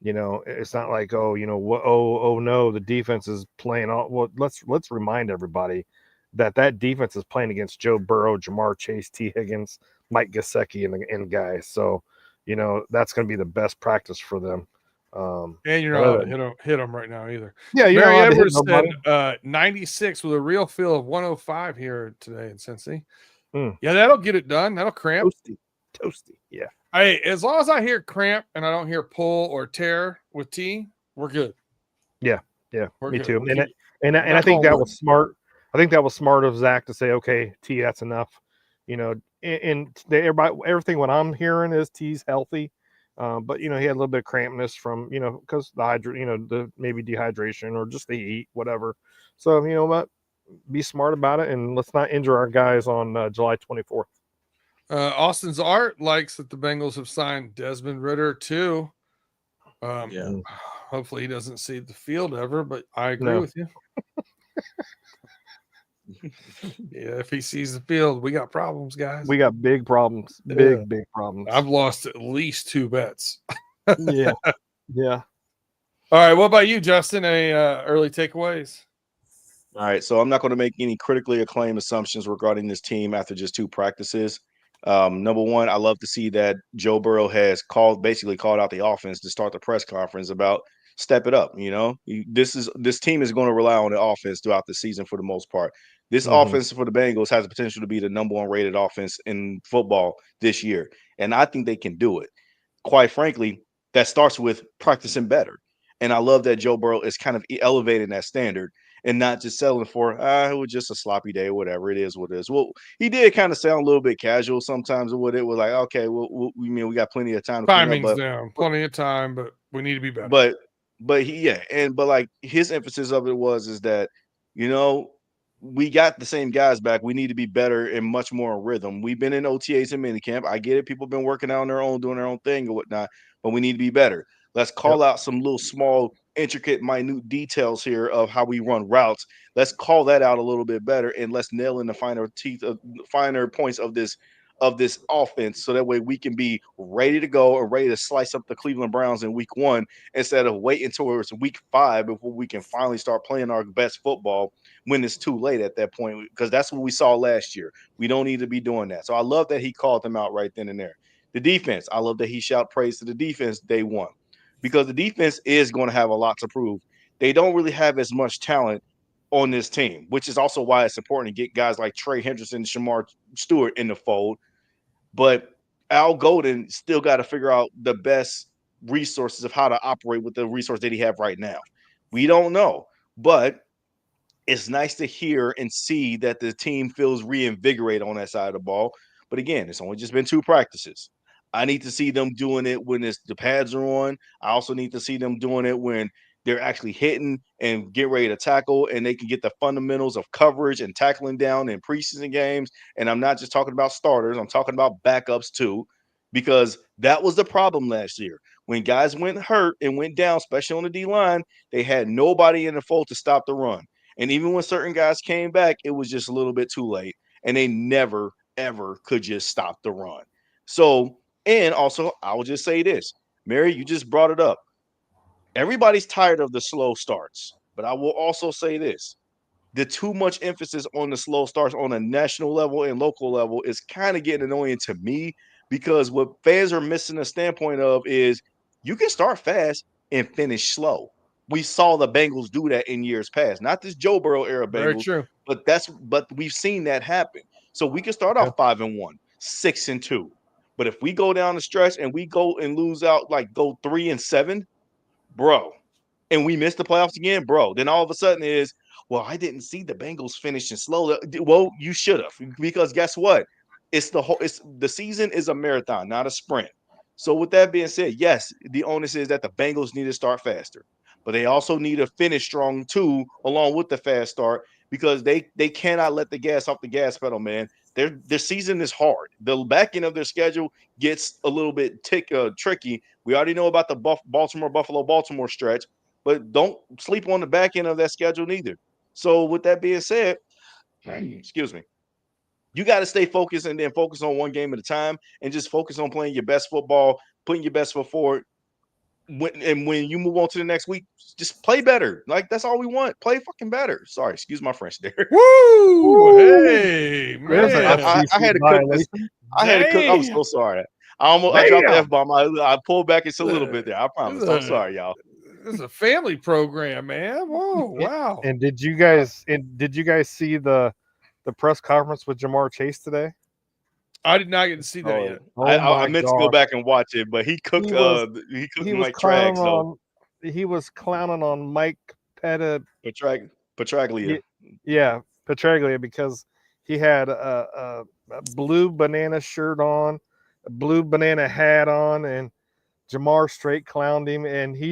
it's not like, no, the defense is playing all. Well, let's remind everybody that defense is playing against Joe Burrow, Jamar Chase, T. Higgins, Mike Gesicki, and guys. So, that's going to be the best practice for them. And you're not allowed to hit them right now either. Yeah, Mary Edwards said 96 with a real feel of 105 here today in Cincy. Yeah, that'll get it done. That'll cramp. Toasty. Yeah. Hey, as long as I hear cramp and I don't hear pull or tear with T, we're good. Yeah. Me too. And I I think that was smart. I think that was smart of Zach to say, okay, T, that's enough. And everything what I'm hearing is T's healthy. But he had a little bit of crampness from because the maybe dehydration or just the heat, whatever. So what, be smart about it, and let's not injure our guys on July 24th. Austin's Art likes that the Bengals have signed Desmond Ridder too. Hopefully he doesn't see the field ever, but I agree with you. Yeah, if he sees the field, we got problems, guys. We got big problems. Big problems. I've lost at least 2 bets. Yeah. All right, what about you, Justin? Any early takeaways? All right, so I'm not going to make any critically acclaimed assumptions regarding this team after just 2 practices. Number one, I love to see that Joe Burrow has basically called out the offense to start the press conference about step it up. This team is going to rely on the offense throughout the season for the most part. This offense for the Bengals has the potential to be the number one rated offense in football this year, and I think they can do it. Quite frankly, that starts with practicing better. And I love that Joe Burrow is kind of elevating that standard and not just settling for, it was just a sloppy day, whatever it is, what it is. Well, he did kind of sound a little bit casual sometimes with it. Was like, okay, well, we got plenty of time to clean up, Timing's down, plenty of time, but we need to be better. But like his emphasis of it is that, we got the same guys back. We need to be better and much more in rhythm. We've been in OTAs and minicamp. I get it. People have been working out on their own, doing their own thing or whatnot, but we need to be better. Let's call out some little small, intricate, minute details here of how we run routes. Let's call that out a little bit better, and let's nail in the finer points of this offense, so that way we can be ready to go and ready to slice up the Cleveland Browns in week 1 instead of waiting until it's week 5 before we can finally start playing our best football when it's too late at that point, because that's what we saw last year. We don't need to be doing that. So I love that he called them out right then and there. The defense, I love that he shout praise to the defense day one, because the defense is going to have a lot to prove. They don't really have as much talent on this team, which is also why it's important to get guys like Trey Hendrickson and Shamar Stewart in the fold. But Al Golden still got to figure out the best resources of how to operate with the resource that he have right now. We don't know, but it's nice to hear and see that the team feels reinvigorated on that side of the ball. But again, it's only just been 2 practices. I need to see them doing it when the pads are on. I also need to see them doing it when they're actually hitting and get ready to tackle, and they can get the fundamentals of coverage and tackling down in preseason games. And I'm not just talking about starters. I'm talking about backups too, because that was the problem last year. When guys went hurt and went down, especially on the D-line, they had nobody in the fold to stop the run. And even when certain guys came back, it was just a little bit too late, and they never, ever could just stop the run. So, and also, I will just say this, Mary, you just brought it up. Everybody's tired of the slow starts, but I will also say this. The too much emphasis on the slow starts on a national level and local level is kind of getting annoying to me, because what fans are missing a standpoint of is you can start fast and finish slow. We saw the Bengals do that in years past, not this Joe Burrow era Very Bengals, true. but we've seen that happen. So we can start off 5-1, 6-2. But if we go down the stretch and we go and lose out, like go 3-7, bro, and we miss the playoffs again, bro, then all of a sudden is, well, I didn't see the Bengals finishing slow. Well, you should have, because guess what? It's the season is a marathon, not a sprint. So with that being said, yes, the onus is that the Bengals need to start faster, but they also need to finish strong too, along with the fast start, because they cannot let the gas off the gas pedal, man. Their season is hard. The back end of their schedule gets a little bit tricky. We already know about the Baltimore stretch, but don't sleep on the back end of that schedule neither. So with that being said, excuse me, you got to stay focused and then focus on one game at a time, and just focus on playing your best football, putting your best foot forward. When you move on to the next week, just play better. Like, that's all we want. Play fucking better. Sorry, excuse my French there. Woo! Hey, There's an man. I had to cook this. I had to cook. I'm so sorry. I dropped the F-bomb. I pulled back just a little bit there. I promise. I'm sorry, y'all. This is a family program, man. Whoa, wow. And did you guys see the press conference with Jamar Chase today? I did not get to see that yet. I meant to go back and watch it, but he cooked Mike Tragg. So he was clowning on Mike Petraglia. Yeah, Petraglia, because he had a blue banana shirt on, a blue banana hat on, and Jamar straight clowned him. And he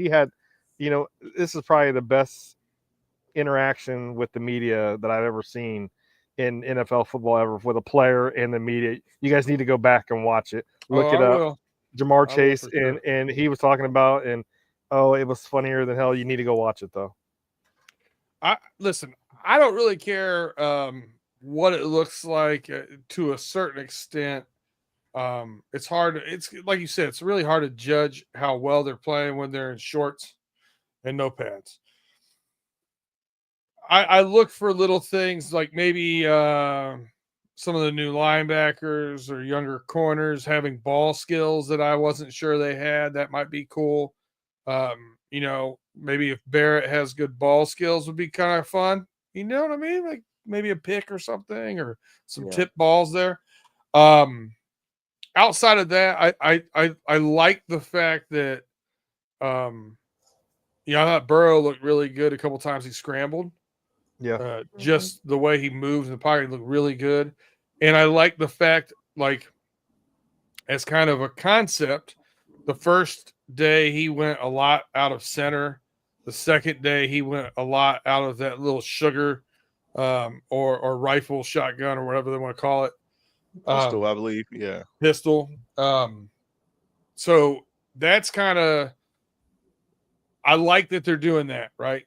had, this is probably the best interaction with the media that I've ever seen in NFL football ever, with a player and the media. You guys need to go back and watch it. Look it up. Will. Jamar Chase, and he was talking about, and it was funnier than hell. You need to go watch it though. Listen, I don't really care what it looks like to a certain extent. It's hard. It's like you said, it's really hard to judge how well they're playing when they're in shorts and no pads. I look for little things like maybe some of the new linebackers or younger corners having ball skills that I wasn't sure they had. That might be cool. Maybe if Barrett has good ball skills would be kind of fun. You know what I mean? Like maybe a pick or something or some tip balls there. Outside of that, I like the fact that I thought Burrow looked really good a couple times he scrambled. Yeah. Just the way he moves in the pocket looked really good. And I like the fact, like, as kind of a concept, the first day he went a lot out of center. The second day he went a lot out of that little sugar or rifle shotgun or whatever they want to call it. Pistol, I believe. Yeah. Pistol. So that's kind of, I like that they're doing that, right?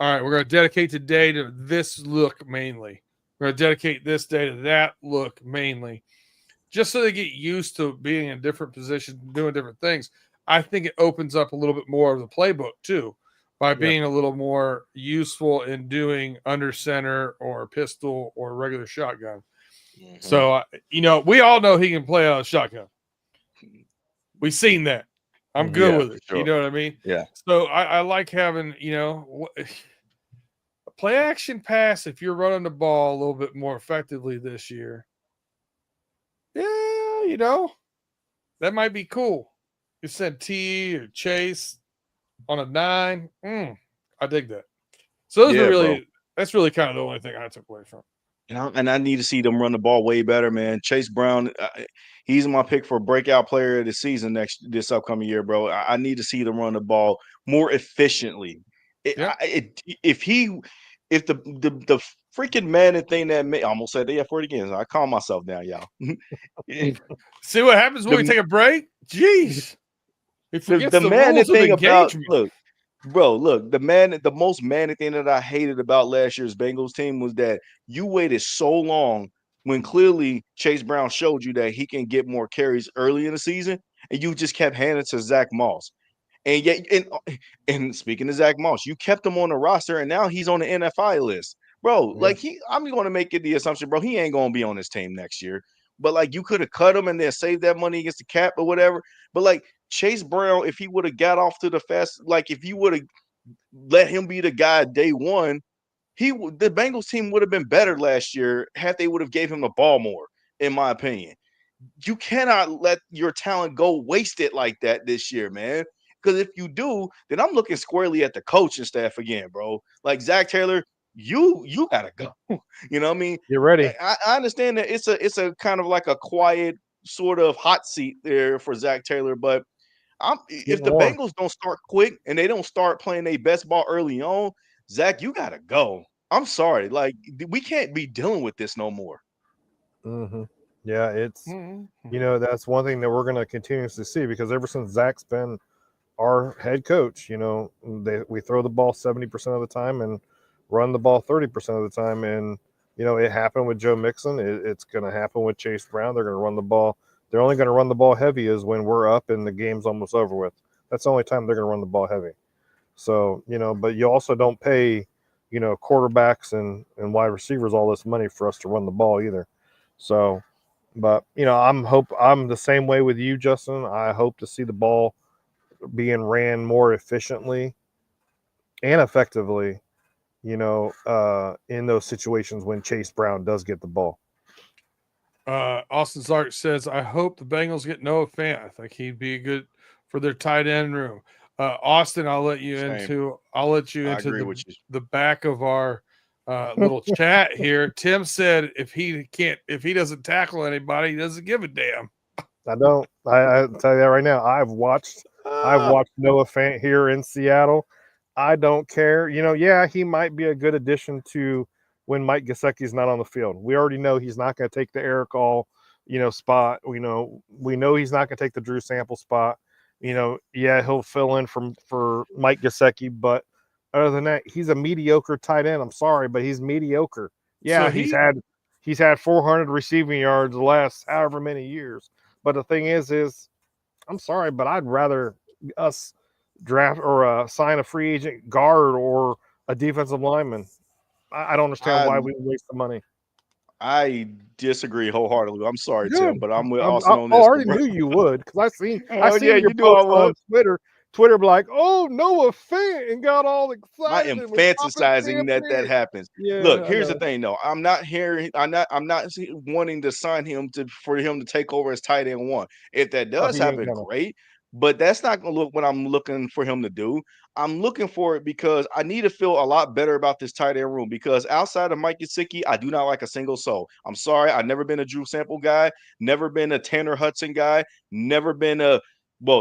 All right, we're going to dedicate today to this look mainly. We're going to dedicate this day to that look mainly. Just so they get used to being in different positions, doing different things. I think it opens up a little bit more of the playbook too, by being a little more useful in doing under center or pistol or regular shotgun. Mm-hmm. So, we all know he can play out of shotgun. We've seen that. I'm good with it. Sure. You know what I mean? Yeah. So I like having, a play action pass if you're running the ball a little bit more effectively this year. Yeah, that might be cool. You send T or Chase on a 9. I dig that. So that's really kind of the only thing I took away from it. And I need to see them run the ball way better, man. Chase Brown, he's my pick for breakout player of the season this upcoming year, bro. I need to see them run the ball more efficiently. If the freaking Madden thing that I almost said the F word again. So I calm myself down, y'all. See what happens when we take a break? Jeez. It forgets the Madden thing about look. the most Madden thing that I hated about last year's Bengals team was that you waited so long when clearly Chase Brown showed you that he can get more carries early in the season, and you just kept handing to Zach Moss. And yet, and speaking of Zach Moss, you kept him on the roster, and now he's on the NFI list, bro. Yeah. Like I'm going to make it the assumption, bro, he ain't going to be on this team next year. But like, you could have cut him and then saved that money against the cap or whatever. But like Chase Brown, if he would have got off to the fast, like if you would have let him be the guy day one, the Bengals team would have been better last year had they would have gave him the ball more, in my opinion. You cannot let your talent go wasted like that this year, man. Because if you do, then I'm looking squarely at the coaching staff again, bro. Like Zach Taylor, you gotta go. You know what I mean? You're ready. I understand that it's a kind of like a quiet sort of hot seat there for Zach Taylor, but if the Bengals don't start quick and they don't start playing their best ball early on, Zach, you gotta go. I'm sorry, like we can't be dealing with this no more. Mm-hmm. Yeah, it's that's one thing that we're gonna continuously see because ever since Zach's been our head coach, we throw the ball 70% of the time and run the ball 30% of the time. And, it happened with Joe Mixon. It's going to happen with Chase Brown. They're going to run the ball. They're only going to run the ball heavy is when we're up and the game's almost over with. That's the only time they're going to run the ball heavy. So, but you also don't pay, quarterbacks and wide receivers all this money for us to run the ball either. So, but, I'm the same way with you, Justin. I hope to see the ball being ran more efficiently and effectively, in those situations when Chase Brown does get the ball. Austin Zark says, I hope the Bengals get Noah Fant. I think he'd be good for their tight end room. Austin, I'll let you into the back of our little chat here. Tim said if he doesn't tackle anybody, he doesn't give a damn. I don't. I tell you that right now. I've watched Noah Fant here in Seattle. I don't care. He might be a good addition to when Mike Gesicki's not on the field. We already know he's not going to take the Eric All, spot. We know he's not going to take the Drew Sample spot. He'll fill in for Mike Gesicki, but other than that, he's a mediocre tight end. I'm sorry, but he's mediocre. Yeah, so he's had 400 receiving yards the last however many years. But the thing is I'm sorry, but I'd rather us draft or sign a free agent guard or a defensive lineman. I don't understand why we waste the money. I disagree wholeheartedly. I'm sorry, Tim, Good. but I'm with I Austin on this. already knew you would because I Oh yeah, seen your you knew I post on would. Twitter. Twitter be like, "Oh, Noah Fant," and got all I excited am and was popping fantasizing that champagne. happens. Look, Yeah, I here's the know. thing, though. I'm not wanting to sign him for him to take over as tight end one. If that Oh, does he ain't happen, gonna. great. But that's not gonna look what I'm looking for him to do. I'm looking for it because I need to feel a lot better about this tight end room. Because outside of Mike Gesicki, I do not like a single soul. I'm sorry, I've never been a Drew Sample guy, never been a Tanner Hudson guy, never been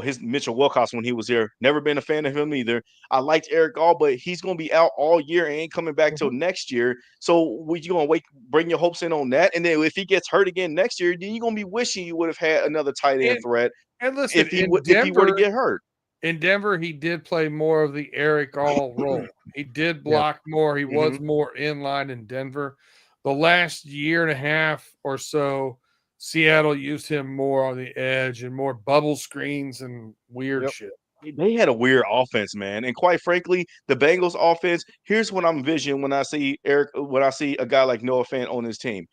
his Mitchell Wilcox when he was here. Never been a fan of him either. I liked Eric All, but he's going to be out all year and ain't coming back till next year. So you going to bring your hopes in on that? And then if he gets hurt again next year, then you're going to be wishing you would have had another tight end threat And listen, if he were to get hurt. in Denver, he did play more of the Eric All role. He did block more. He was more in line in Denver. The last year and a half or so, Seattle used him more on the edge and more bubble screens and weird shit. They had a weird offense, man. And quite frankly, the Bengals offense, here's what I'm envisioning when I see a guy like Noah Fant on his team.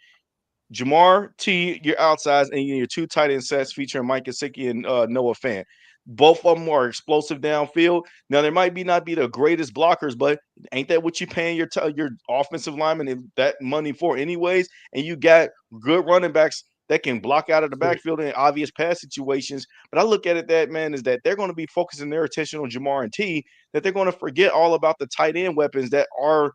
Jamar T, your outsides, and your two tight end sets featuring Mike Gesicki and Noah Fant. Both of them are explosive downfield. Now, there might not be the greatest blockers, but ain't that what you're paying your offensive lineman that money for anyways? And you got good running backs that can block out of the backfield in obvious pass situations. But I look at it is that they're going to be focusing their attention on Jamar and T, that they're going to forget all about the tight end weapons that are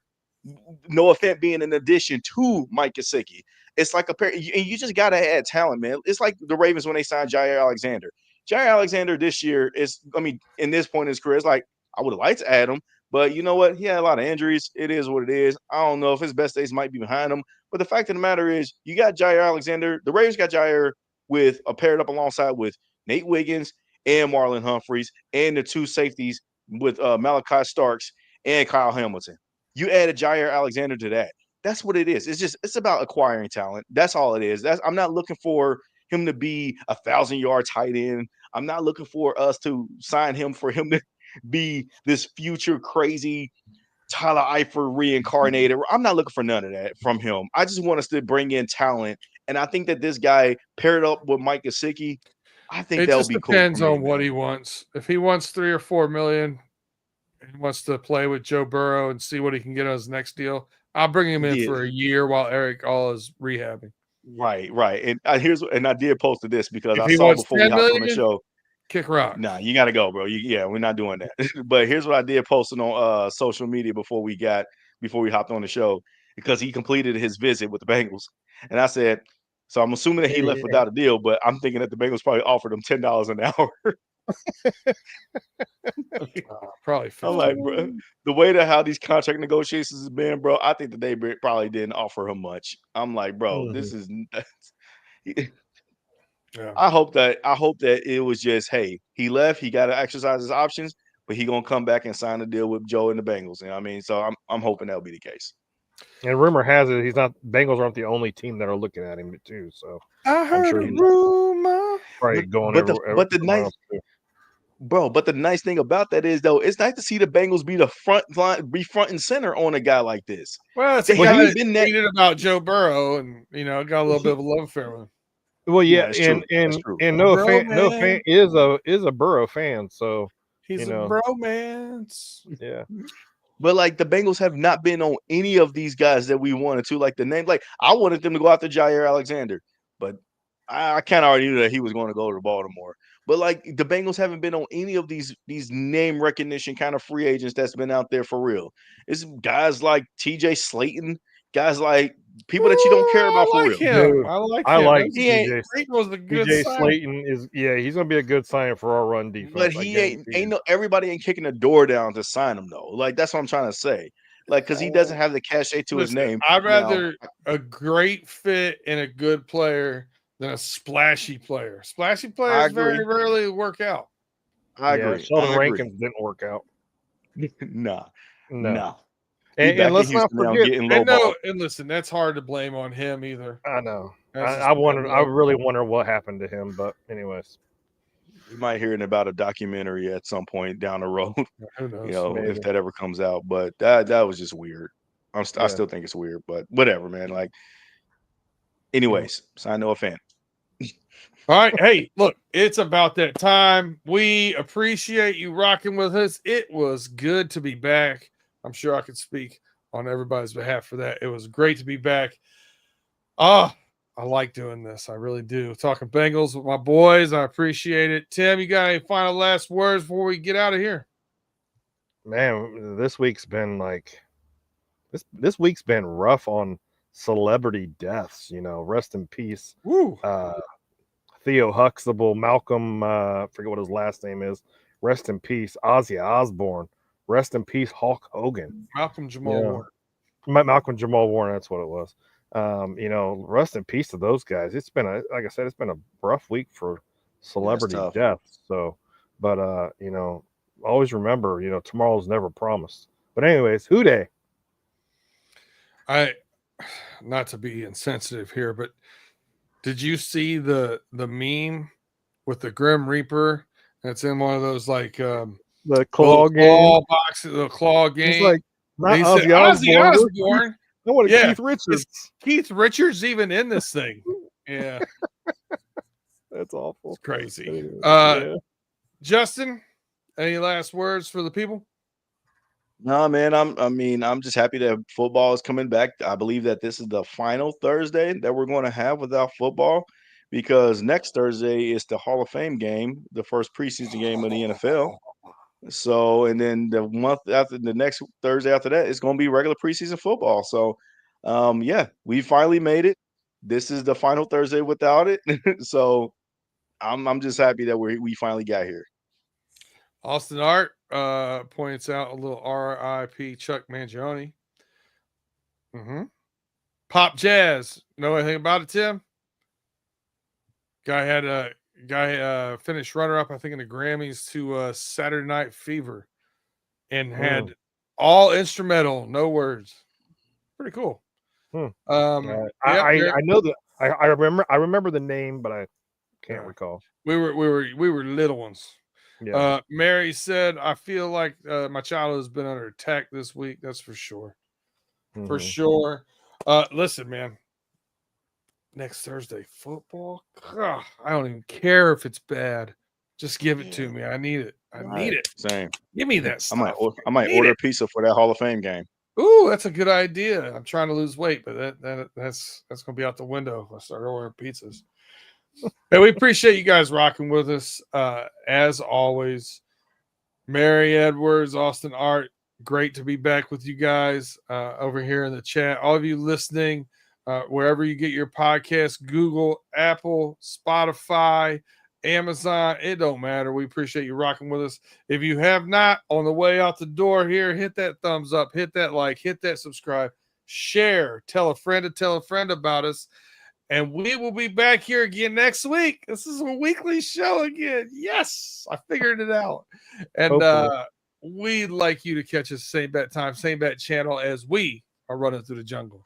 Noah Fant being an addition to Mike Gesicki. It's like and you just got to add talent, man. It's like the Ravens when they signed Jair Alexander. Jair Alexander this year in this point in his career, it's like, I would have liked to add him, but you know what? He had a lot of injuries. It is what it is. I don't know if his best days might be behind him, but the fact of the matter is, you got Jair Alexander. The Ravens got Jair paired up alongside with Nate Wiggins and Marlon Humphreys and the two safeties with Malachi Starks and Kyle Hamilton. You added Jair Alexander to that. That's what it is. It's about acquiring talent. That's all it is. I'm not looking for him to be 1,000-yard tight end. I'm not looking for us to sign him for him to be this future crazy Tyler Eifert reincarnated. I'm not looking for none of that from him. I just want us to bring in talent. And I think that this guy paired up with Mike Gesicki, I think that'll be cool. It just depends on what he wants. If he wants $3 or $4 million and wants to play with Joe Burrow and see what he can get on his next deal, I'll bring him in for a year while Eric All is rehabbing. Right. And I did post this because I saw before we hopped on the show. Kick rock. Nah, you got to go, bro. We're not doing that. But here's what I did posting on social media before we hopped on the show, because he completed his visit with the Bengals, and I said, so I'm assuming that he left without a deal, but I'm thinking that the Bengals probably offered him $10 an hour. Probably. I'm like, bro, the way to how these contract negotiations has been, bro, I think that they probably didn't offer him much. I'm like, bro, this is. Yeah. I hope that it was just, hey, he left, he got to exercise his options, but he gonna come back and sign a deal with Joe and the Bengals. You know what I mean? So I'm hoping that'll be the case. And rumor has it Bengals aren't the only team that are looking at him too. So I heard a rumor. Right, but the nice thing about that is, though, it's nice to see the Bengals be front and center on a guy like this. Well, it's tweeted about Joe Burrow, and got a little bit of a love affair with him. Well, yeah, and Noah Fant is a Burrow fan, so he's a bromance. Yeah. But like, the Bengals have not been on any of these guys that we wanted to. Like, the name, like, I wanted them to go after Jair Alexander, but I kind of already knew that he was going to go to Baltimore. But like, the Bengals haven't been on any of these name recognition kind of free agents that's been out there for real. It's guys like TJ Slayton, guys like people that you don't care about for real. Him. I like TJ. Slayton was a good TJ sign. Slayton he's gonna be a good sign for our run defense. But he everybody ain't kicking the door down to sign him though. Like, that's what I'm trying to say. Like, because he doesn't have the cachet to his name. I'd rather a great fit and a good player than a splashy player. Splashy players very rarely work out. I agree. Sheldon Rankins didn't work out. No. And let's not forget. And listen, that's hard to blame on him either. I know. I really wonder what happened to him. But anyways, you might hear about a documentary at some point down the road. Who knows? If that ever comes out. But that was just weird. I still think it's weird, but whatever, man. Like, Anyways, sign Noah fan. All right. Hey, look, it's about that time. We appreciate you rocking with us. It was good to be back. I'm sure I could speak on everybody's behalf for that. It was great to be back. I like doing this. I really do. Talking Bengals with my boys. I appreciate it. Tim, you got any final last words before we get out of here? Man, this week's been like this week's been rough on celebrity deaths. Rest in peace. Woo. Theo Huxtable, Malcolm, forget what his last name is. Rest in peace, Ozzy Osbourne. Rest in peace, Hulk Hogan. Malcolm Jamal Warner. Malcolm Jamal Warner, that's what it was. Rest in peace to those guys. It's been like I said, it's been a rough week for celebrity deaths. So, but always remember, tomorrow's never promised. But anyways, who day? Not to be insensitive here, but did you see the meme with the Grim Reaper? That's in one of those like the claw game boxes, the claw game. He's like, not he Ozzy said, Ozzy Osbourne. I want Yeah. Keith Richards. Keith Richards even in this thing. Yeah. That's awful. It's crazy. Yeah. Justin, any last words for the people? No, man. I'm just happy that football is coming back. I believe that this is the final Thursday that we're going to have without football, because next Thursday is the Hall of Fame game, the first preseason game of the NFL. So, and then the month after, the next Thursday after that, it's going to be regular preseason football. So, yeah, we finally made it. This is the final Thursday without it. So, I'm just happy that we finally got here. Austin Art points out a little RIP Chuck Mangione. Pop Jazz. Know anything about it, Tim? Guy finished runner-up, I think, in the Grammys to Saturday Night Fever, and had all instrumental, no words. Pretty cool. I know that. I remember the name, but I can't recall. We were little ones. Yeah. Mary said, I feel like my childhood has been under attack this week. That's for sure. For sure. Listen, man. Next Thursday, football. Ugh, I don't even care if it's bad. Just give it to me. I need it. I need it. Same. Give me that stuff. I might order a pizza for that Hall of Fame game. Ooh, that's a good idea. I'm trying to lose weight, but that's going to be out the window if I start ordering pizzas. Hey, we appreciate you guys rocking with us. As always, Mary Edwards, Austin Art, great to be back with you guys over here in the chat. All of you listening, wherever you get your podcast, Google, Apple, Spotify, Amazon, it don't matter. We appreciate you rocking with us. If you have not, on the way out the door here, hit that thumbs up, hit that like, hit that subscribe, share, tell a friend to tell a friend about us. And we will be back here again next week. This is a weekly show again. Yes, I figured it out. And we'd like you to catch us same bat time, same bat channel as we are running through the jungle.